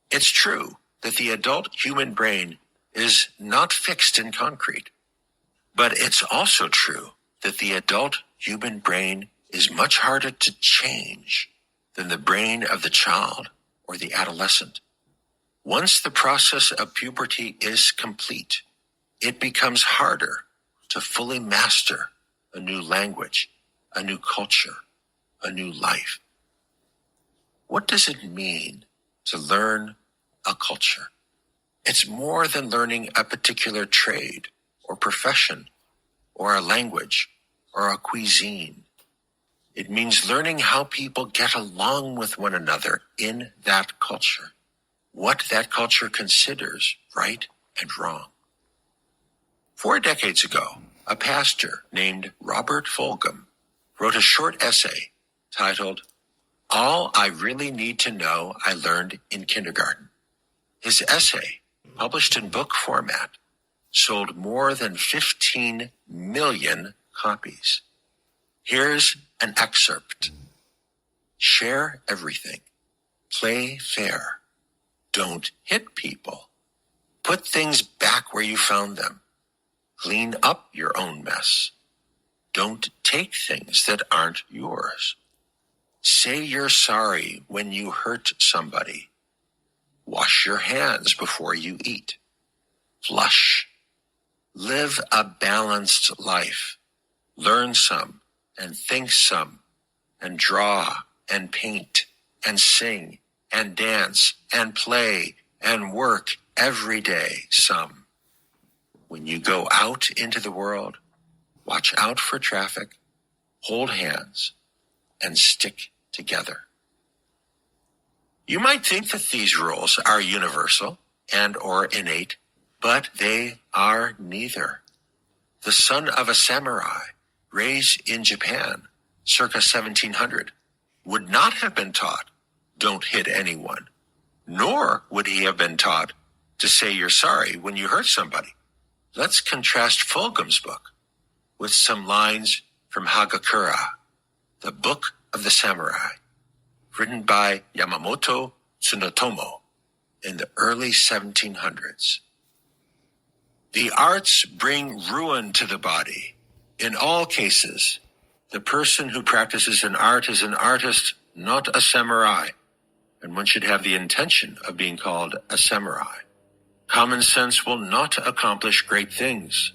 It's true that the adult human brain is not fixed in concrete, but it's also true that the adult human brain is much harder to change than the brain of the child or the adolescent. Once the process of puberty is complete, it becomes harder to fully master a new language, a new culture, a new life. What does it mean to learn a culture? It's more than learning a particular trade or profession or a language or a cuisine. It means learning how people get along with one another in that culture, what that culture considers right and wrong. 4 decades ago, a pastor named Robert Fulghum wrote a short essay titled, "All I Really Need to Know I Learned in Kindergarten." His essay, published in book format, sold more than 15 million copies. Here's an excerpt. Share everything. Play fair. Don't hit people. Put things back where you found them. Clean up your own mess. Don't take things that aren't yours. Say you're sorry when you hurt somebody. Wash your hands before you eat. Flush. Live a balanced life. Learn some and think some and draw and paint and sing and dance and play and work every day some. When you go out into the world, watch out for traffic, hold hands, and stick together. You might think that these rules are universal and or innate, but they are neither. The son of a samurai, raised in Japan, circa 1700, would not have been taught, don't hit anyone, nor would he have been taught to say you're sorry when you hurt somebody. Let's contrast Fulghum's book with some lines from Hagakure, the Book of the Samurai, written by Yamamoto Tsunotomo in the early 1700s. The arts bring ruin to the body. In all cases, the person who practices an art is an artist, not a samurai, and one should have the intention of being called a samurai. Common sense will not accomplish great things.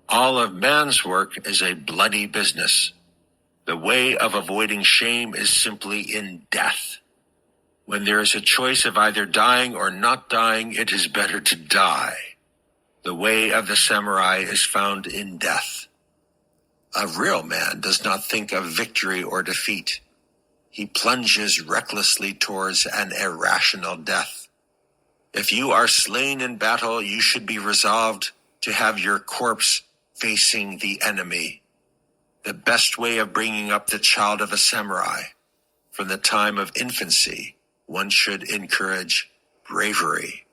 All of man's work is a bloody business. The way of avoiding shame is simply in death. When there is a choice of either dying or not dying, it is better to die. The way of the samurai is found in death. A real man does not think of victory or defeat. He plunges recklessly towards an irrational death. If you are slain in battle, you should be resolved to have your corpse facing the enemy. The best way of bringing up the child of a samurai, from the time of infancy, one should encourage bravery.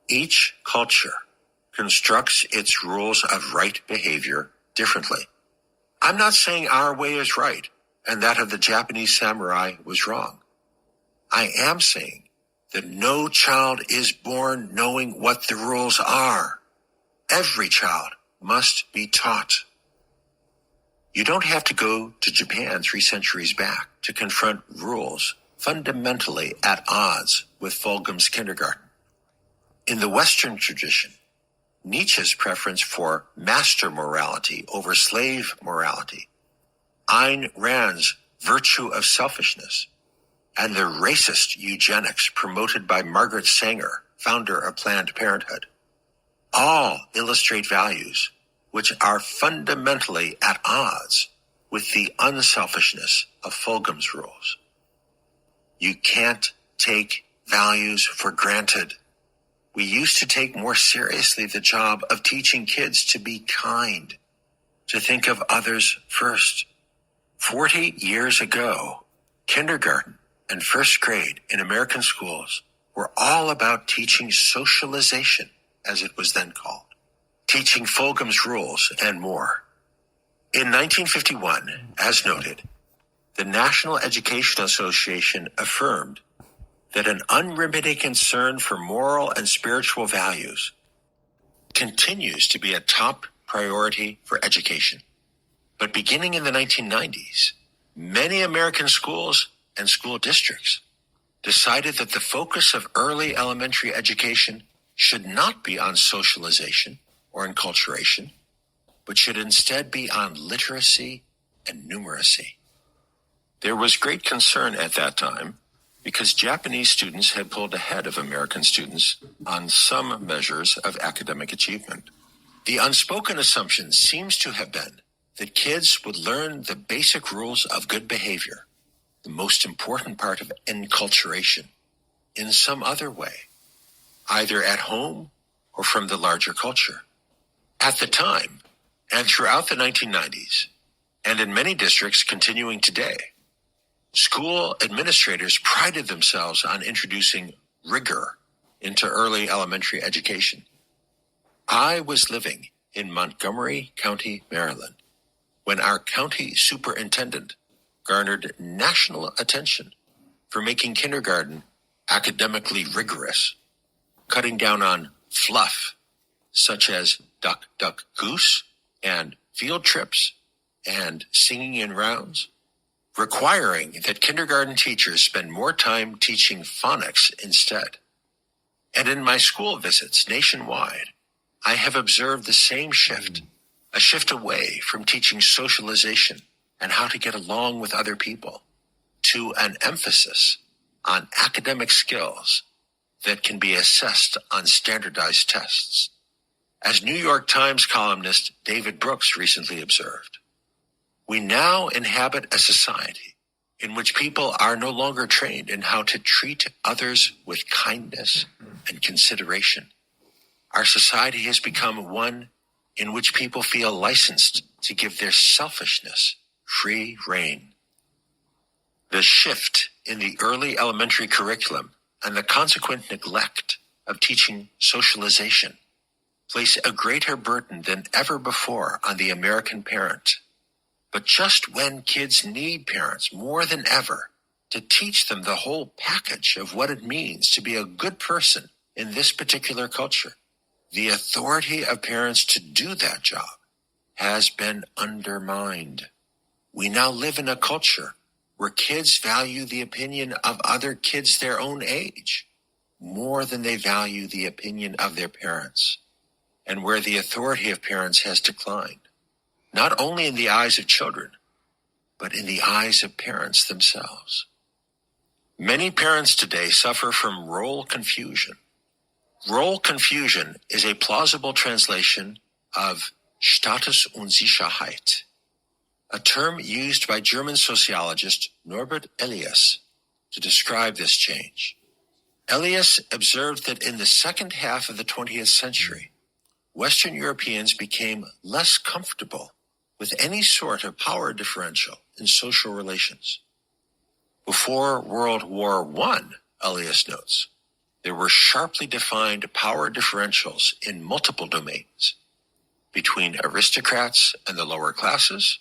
Each culture constructs its rules of right behavior differently. I'm not saying our way is right and that of the Japanese samurai was wrong. I am saying that no child is born knowing what the rules are. Every child must be taught. You don't have to go to Japan 3 centuries back to confront rules fundamentally at odds with Fulghum's kindergarten. In the Western tradition, Nietzsche's preference for master morality over slave morality, Ayn Rand's virtue of selfishness, and the racist eugenics promoted by Margaret Sanger, founder of Planned Parenthood, all illustrate values which are fundamentally at odds with the unselfishness of Fulghum's rules. You can't take values for granted. We used to take more seriously the job of teaching kids to be kind, to think of others first. 40 years ago, kindergarten and first grade in American schools were all about teaching socialization, as it was then called. teaching Fulgham's rules, and more. In 1951, as noted, the National Education Association affirmed that an unremitting concern for moral and spiritual values continues to be a top priority for education. But beginning in the 1990s, many American schools and school districts decided that the focus of early elementary education should not be on socialization or enculturation, but should instead be on literacy and numeracy. There was great concern at that time because Japanese students had pulled ahead of American students on some measures of academic achievement. The unspoken assumption seems to have been that kids would learn the basic rules of good behavior, the most important part of enculturation, in some other way, either at home or from the larger culture. At the time, and throughout the 1990s, and in many districts continuing today, school administrators prided themselves on introducing rigor into early elementary education. I was living in Montgomery County, Maryland, when our county superintendent garnered national attention for making kindergarten academically rigorous, cutting down on fluff, such as duck, duck, goose, and field trips, and singing in rounds, requiring that kindergarten teachers spend more time teaching phonics instead. And in my school visits nationwide, I have observed the same shift, a shift away from teaching socialization and how to get along with other people, to an emphasis on academic skills that can be assessed on standardized tests. As New York Times columnist David Brooks recently observed, we now inhabit a society in which people are no longer trained in how to treat others with kindness and consideration. Our society has become one in which people feel licensed to give their selfishness free rein. The shift in the early elementary curriculum and the consequent neglect of teaching socialization place a greater burden than ever before on the American parent. But just when kids need parents more than ever to teach them the whole package of what it means to be a good person in this particular culture, the authority of parents to do that job has been undermined. We now live in a culture where kids value the opinion of other kids their own age more than they value the opinion of their parents, and where the authority of parents has declined, not only in the eyes of children, but in the eyes of parents themselves. Many parents today suffer from role confusion. Role confusion is a plausible translation of Status und Sicherheit, a term used by German sociologist Norbert Elias to describe this change. Elias observed that in the second half of the 20th century, Western Europeans became less comfortable with any sort of power differential in social relations. Before World War I, Elias notes, there were sharply defined power differentials in multiple domains, between aristocrats and the lower classes,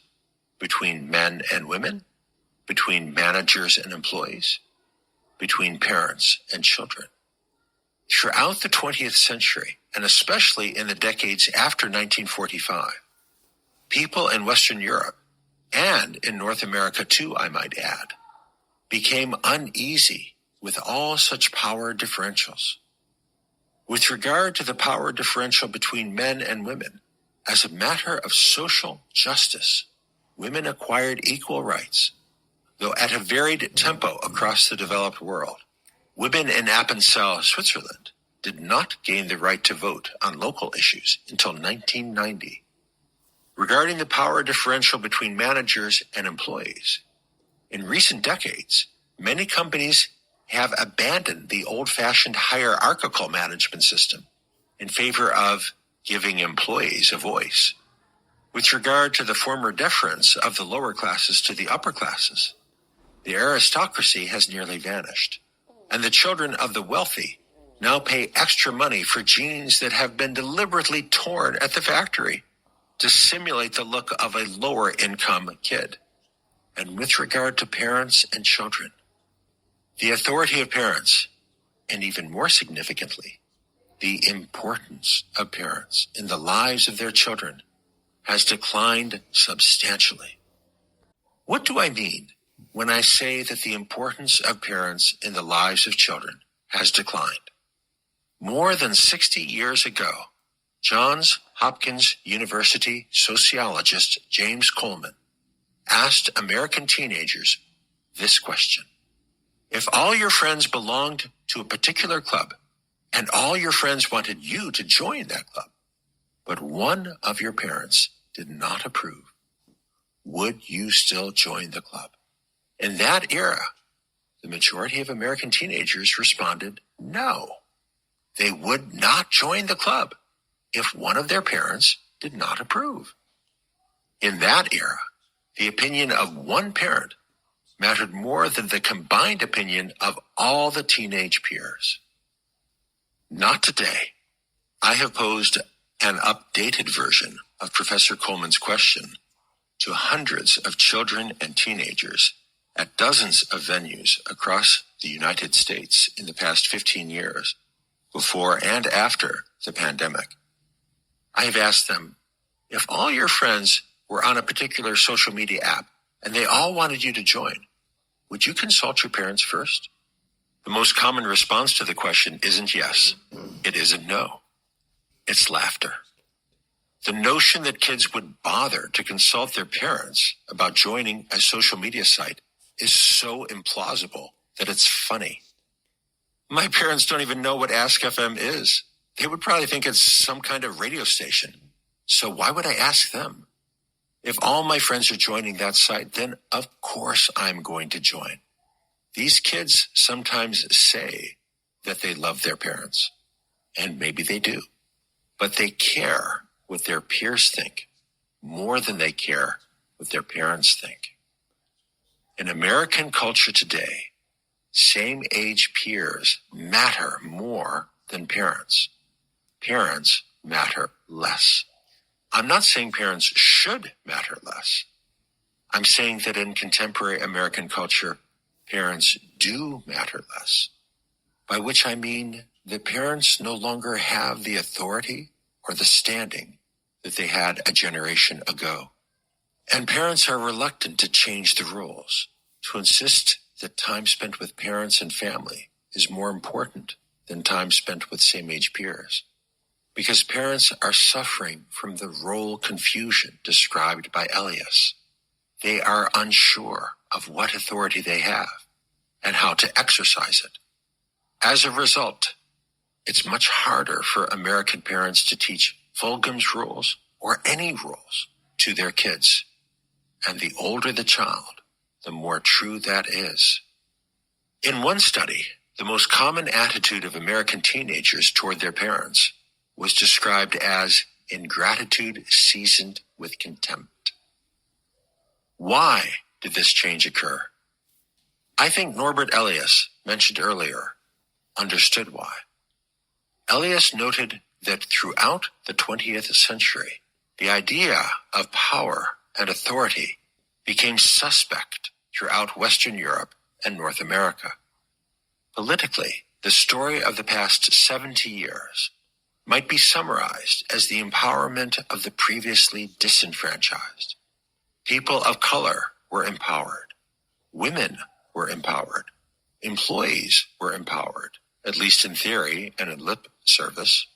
between men and women, between managers and employees, between parents and children. Throughout the 20th century, and especially in the decades after 1945, people in Western Europe, and in North America too, I might add, became uneasy with all such power differentials. With regard to the power differential between men and women, as a matter of social justice, women acquired equal rights, though at a varied tempo across the developed world. Women in Appenzell, Switzerland, did not gain the right to vote on local issues until 1990. Regarding the power differential between managers and employees, in recent decades, many companies have abandoned the old-fashioned hierarchical management system in favor of giving employees a voice. With regard to the former deference of the lower classes to the upper classes, the aristocracy has nearly vanished, and the children of the wealthy now pay extra money for jeans that have been deliberately torn at the factory to simulate the look of a lower income kid. And with regard to parents and children, the authority of parents, and even more significantly, the importance of parents in the lives of their children, has declined substantially. What do I mean when I say that the importance of parents in the lives of children has declined? More than 60 years ago, Johns Hopkins University sociologist James Coleman asked American teenagers this question. If all your friends belonged to a particular club and all your friends wanted you to join that club, but one of your parents did not approve, would you still join the club? In that era, the majority of American teenagers responded no. They would not join the club if one of their parents did not approve. In that era, the opinion of one parent mattered more than the combined opinion of all the teenage peers. Not today. I have posed an updated version of Professor Coleman's question to hundreds of children and teenagers at dozens of venues across the United States in the past 15 years, before and after the pandemic. I have asked them, if all your friends were on a particular social media app and they all wanted you to join, would you consult your parents first? The most common response to the question isn't yes. It isn't no. It's laughter. The notion that kids would bother to consult their parents about joining a social media site is so implausible that it's funny. My parents don't even know what Ask FM is. They would probably think it's some kind of radio station. So why would I ask them? If all my friends are joining that site, then of course I'm going to join. These kids sometimes say that they love their parents, and maybe they do, but they care what their peers think more than they care what their parents think. In American culture today, same-age peers matter more than parents. Parents matter less. I'm not saying parents should matter less. I'm saying that in contemporary American culture, parents do matter less, by which I mean that parents no longer have the authority or the standing that they had a generation ago. And parents are reluctant to change the rules, to insist that time spent with parents and family is more important than time spent with same-age peers. Because parents are suffering from the role confusion described by Elias. They are unsure of what authority they have and how to exercise it. As a result, it's much harder for American parents to teach Fulgham's rules or any rules to their kids. And the older the child, the more true that is. In one study, the most common attitude of American teenagers toward their parents was described as ingratitude seasoned with contempt. Why did this change occur? I think Norbert Elias, mentioned earlier, understood why. Elias noted that throughout the 20th century, the idea of power and authority became suspect throughout Western Europe and North America. Politically, the story of the past 70 years might be summarized as the empowerment of the previously disenfranchised. People of color were empowered. Women were empowered. Employees were empowered, at least in theory and in lip service.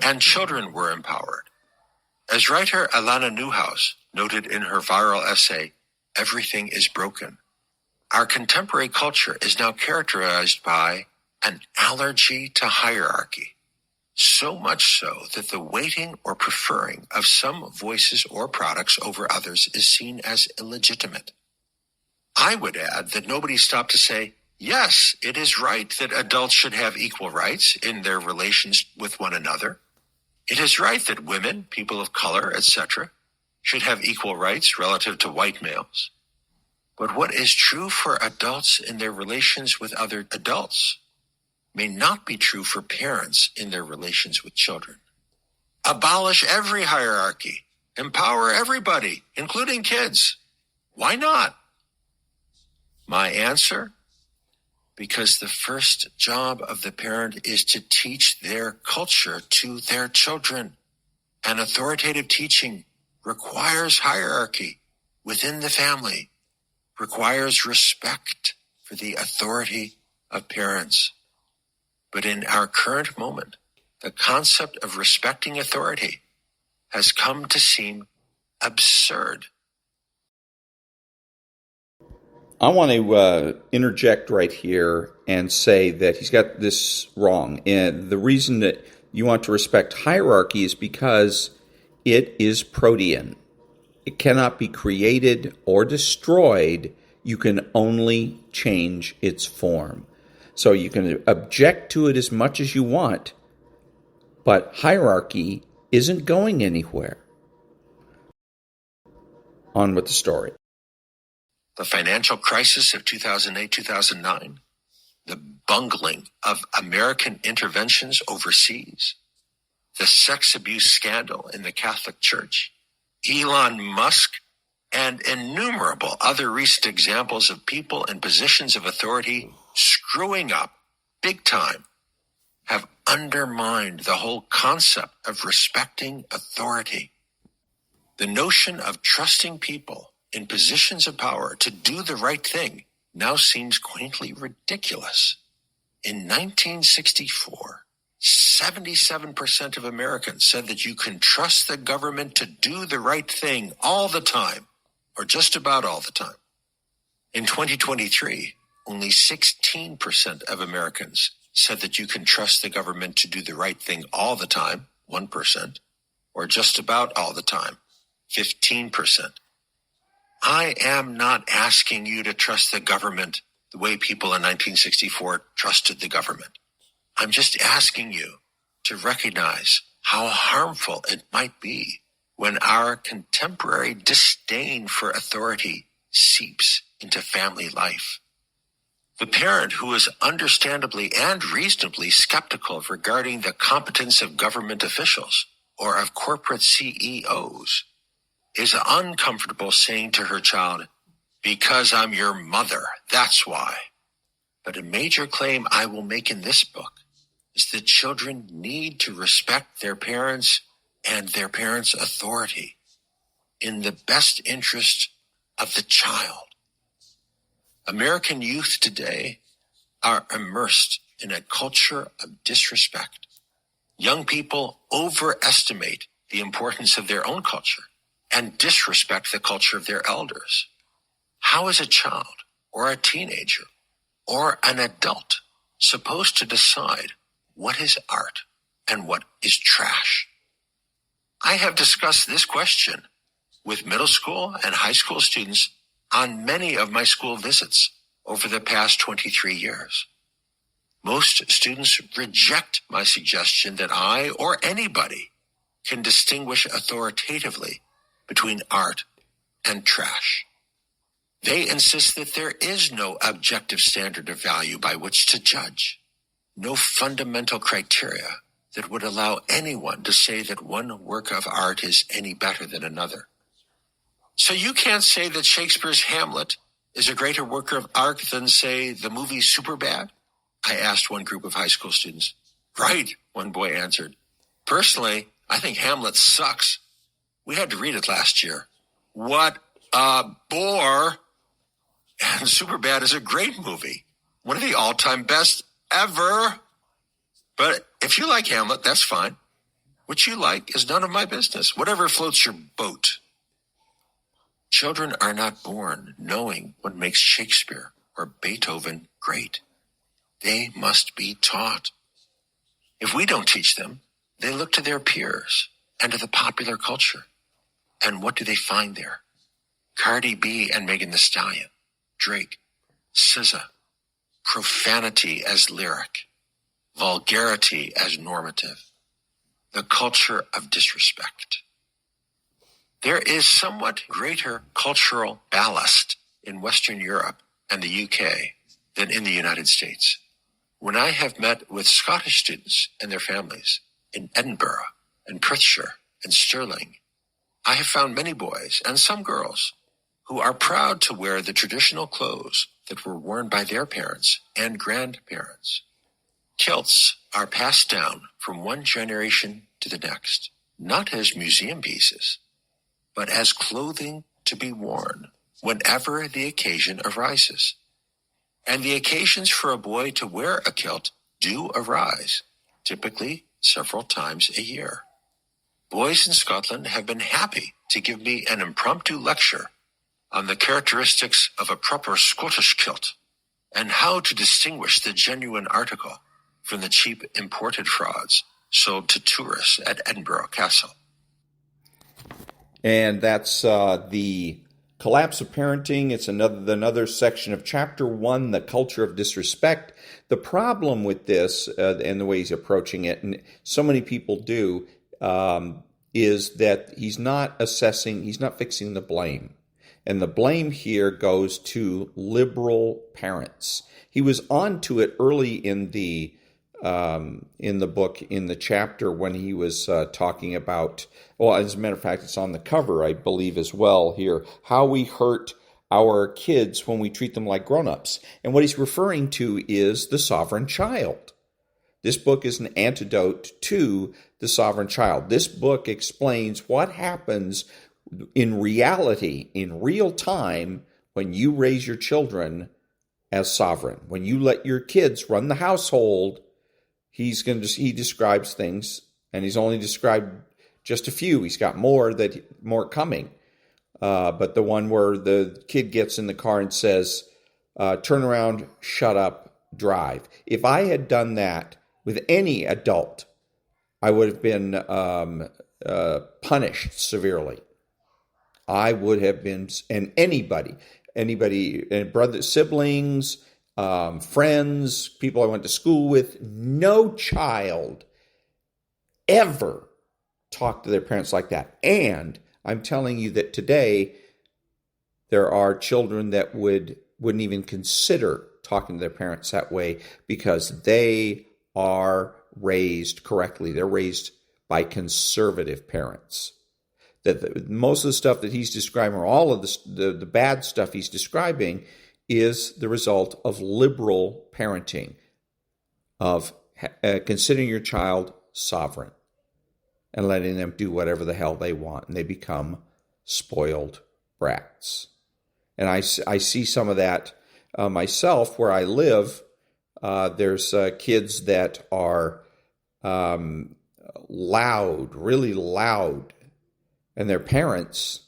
And children were empowered. As writer Alana Newhouse noted in her viral essay, Everything is Broken, our contemporary culture is now characterized by an allergy to hierarchy. So much so that the weighting or preferring of some voices or products over others is seen as illegitimate. I would add that nobody stopped to say, yes, it is right that adults should have equal rights in their relations with one another. It is right that women, people of color, etc., should have equal rights relative to white males. But what is true for adults in their relations with other adults may not be true for parents in their relations with children. Abolish every hierarchy. Empower everybody, including kids. Why not? My answer? Because the first job of the parent is to teach their culture to their children. And authoritative teaching requires hierarchy within the family, requires respect for the authority of parents. But in our current moment, the concept of respecting authority has come to seem absurd. I want to interject right here and say that he's got this wrong. And the reason that you want to respect hierarchy is because it is protean. It cannot be created or destroyed. You can only change its form. So you can object to it as much as you want, but hierarchy isn't going anywhere. On with the story. The financial crisis of 2008-2009, the bungling of American interventions overseas, the sex abuse scandal in the Catholic Church, Elon Musk, and innumerable other recent examples of people in positions of authority screwing up big time have undermined the whole concept of respecting authority. The notion of trusting people in positions of power to do the right thing now seems quaintly ridiculous. In 1964, 77% of Americans said that you can trust the government to do the right thing all the time, or just about all the time. In 2023, only 16% of Americans said that you can trust the government to do the right thing all the time, 1%, or just about all the time, 15%. I am not asking you to trust the government the way people in 1964 trusted the government. I'm just asking you to recognize how harmful it might be when our contemporary disdain for authority seeps into family life. The parent who is understandably and reasonably skeptical regarding the competence of government officials or of corporate CEOs is uncomfortable saying to her child, "Because I'm your mother, that's why." But a major claim I will make in this book is that children need to respect their parents and their parents' authority in the best interest of the child. American youth today are immersed in a culture of disrespect. Young people overestimate the importance of their own culture and disrespect the culture of their elders. How is a child or a teenager or an adult supposed to decide what is art and what is trash? I have discussed this question with middle school and high school students on many of my school visits over the past 23 years. Most students reject my suggestion that I or anybody can distinguish authoritatively between art and trash. They insist that there is no objective standard of value by which to judge, no fundamental criteria that would allow anyone to say that one work of art is any better than another. So you can't say that Shakespeare's Hamlet is a greater work of art than, say, the movie Superbad? I asked one group of high school students. Right, one boy answered. Personally, I think Hamlet sucks. We had to read it last year. What a bore. And Superbad is a great movie. One of the all-time best ever. But if you like Hamlet, that's fine. What you like is none of my business. Whatever floats your boat. Children are not born knowing what makes Shakespeare or Beethoven great. They must be taught. If we don't teach them, they look to their peers and to the popular culture. And what do they find there? Cardi B and Megan Thee Stallion, Drake, SZA, profanity as lyric, vulgarity as normative, the culture of disrespect. There is somewhat greater cultural ballast in Western Europe and the UK than in the United States. When I have met with Scottish students and their families in Edinburgh and Perthshire and Stirling, I have found many boys and some girls who are proud to wear the traditional clothes that were worn by their parents and grandparents. Kilts are passed down from one generation to the next, not as museum pieces, but as clothing to be worn whenever the occasion arises. And the occasions for a boy to wear a kilt do arise, typically several times a year. Boys in Scotland have been happy to give me an impromptu lecture on the characteristics of a proper Scottish kilt and how to distinguish the genuine article from the cheap imported frauds sold to tourists at Edinburgh Castle. And that's the Collapse of Parenting. It's another section of Chapter 1, The Culture of Disrespect. The problem with this, and the way he's approaching it, and so many people do, is that he's not fixing the blame. And the blame here goes to liberal parents. He was onto it early in the book, in the chapter, when he was talking about, well, as a matter of fact, it's on the cover, I believe, as well here, how we hurt our kids when we treat them like grown-ups. And what he's referring to is the sovereign child. This book is an antidote to the sovereign child. This book explains what happens in reality, in real time, when you raise your children as sovereign. When you let your kids run the household, he describes things, and he's only described just a few. He's got more coming. But the one where the kid gets in the car and says, turn around, shut up, drive. If I had done that with any adult, I would have been punished severely. I would have been, and anybody, and brothers, siblings, friends, people I went to school with, no child ever talked to their parents like that. And I'm telling you that today there are children that wouldn't even consider talking to their parents that way because they are raised correctly. They're raised by conservative parents. That most of the stuff that he's describing, or all of the bad stuff he's describing, is the result of liberal parenting, of considering your child sovereign and letting them do whatever the hell they want, and they become spoiled brats. And I see some of that myself where I live. There's kids that are loud, really loud, and their parents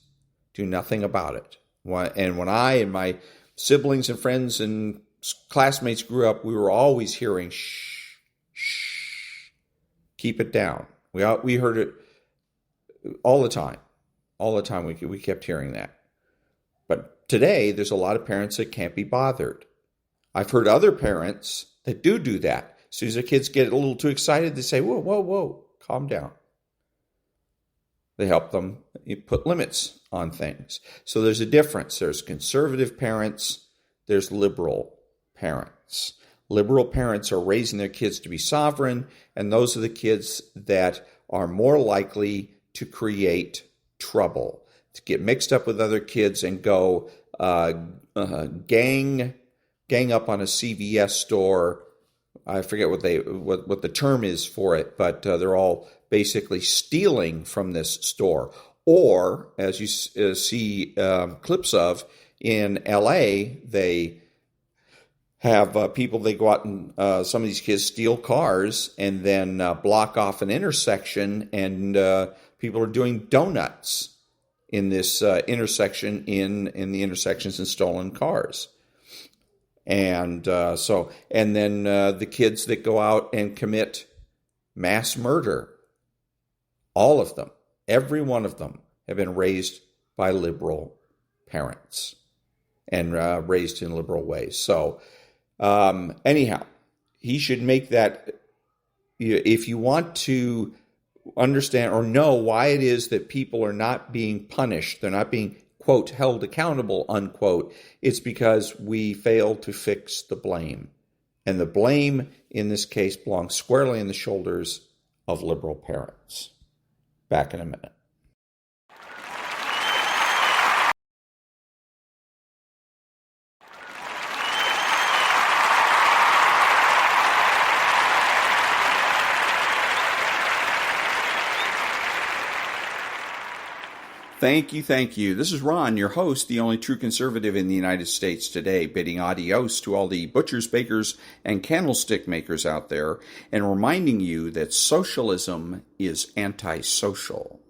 do nothing about it. And when I and my siblings and friends and classmates grew up, we were always hearing, shh, shh, keep it down. We heard it all the time. All the time we kept hearing that. But today, there's a lot of parents that can't be bothered. I've heard other parents that do that. As soon as their kids get a little too excited, they say, whoa, whoa, whoa, calm down. They help them put limits on things. So there's a difference. There's conservative parents. There's liberal parents. Liberal parents are raising their kids to be sovereign, and those are the kids that are more likely to create trouble, to get mixed up with other kids and go gang up on a CVS store. I forget what the term is for it, but they're all basically stealing from this store. Or, as you see clips of in L.A., they have people, they go out and some of these kids steal cars and then block off an intersection, and people are doing donuts in this intersection, in the intersections, and stolen cars. And then the kids that go out and commit mass murder, all of them, every one of them, have been raised by liberal parents and raised in liberal ways. So anyhow, he should make that, if you want to understand or know why it is that people are not being punished, they're not being, quote, held accountable, unquote, it's because we fail to fix the blame. And the blame in this case belongs squarely on the shoulders of liberal parents. Back in a minute. Thank you. This is Ron, your host, the only true conservative in the United States today, bidding adios to all the butchers, bakers, and candlestick makers out there, and reminding you that socialism is antisocial.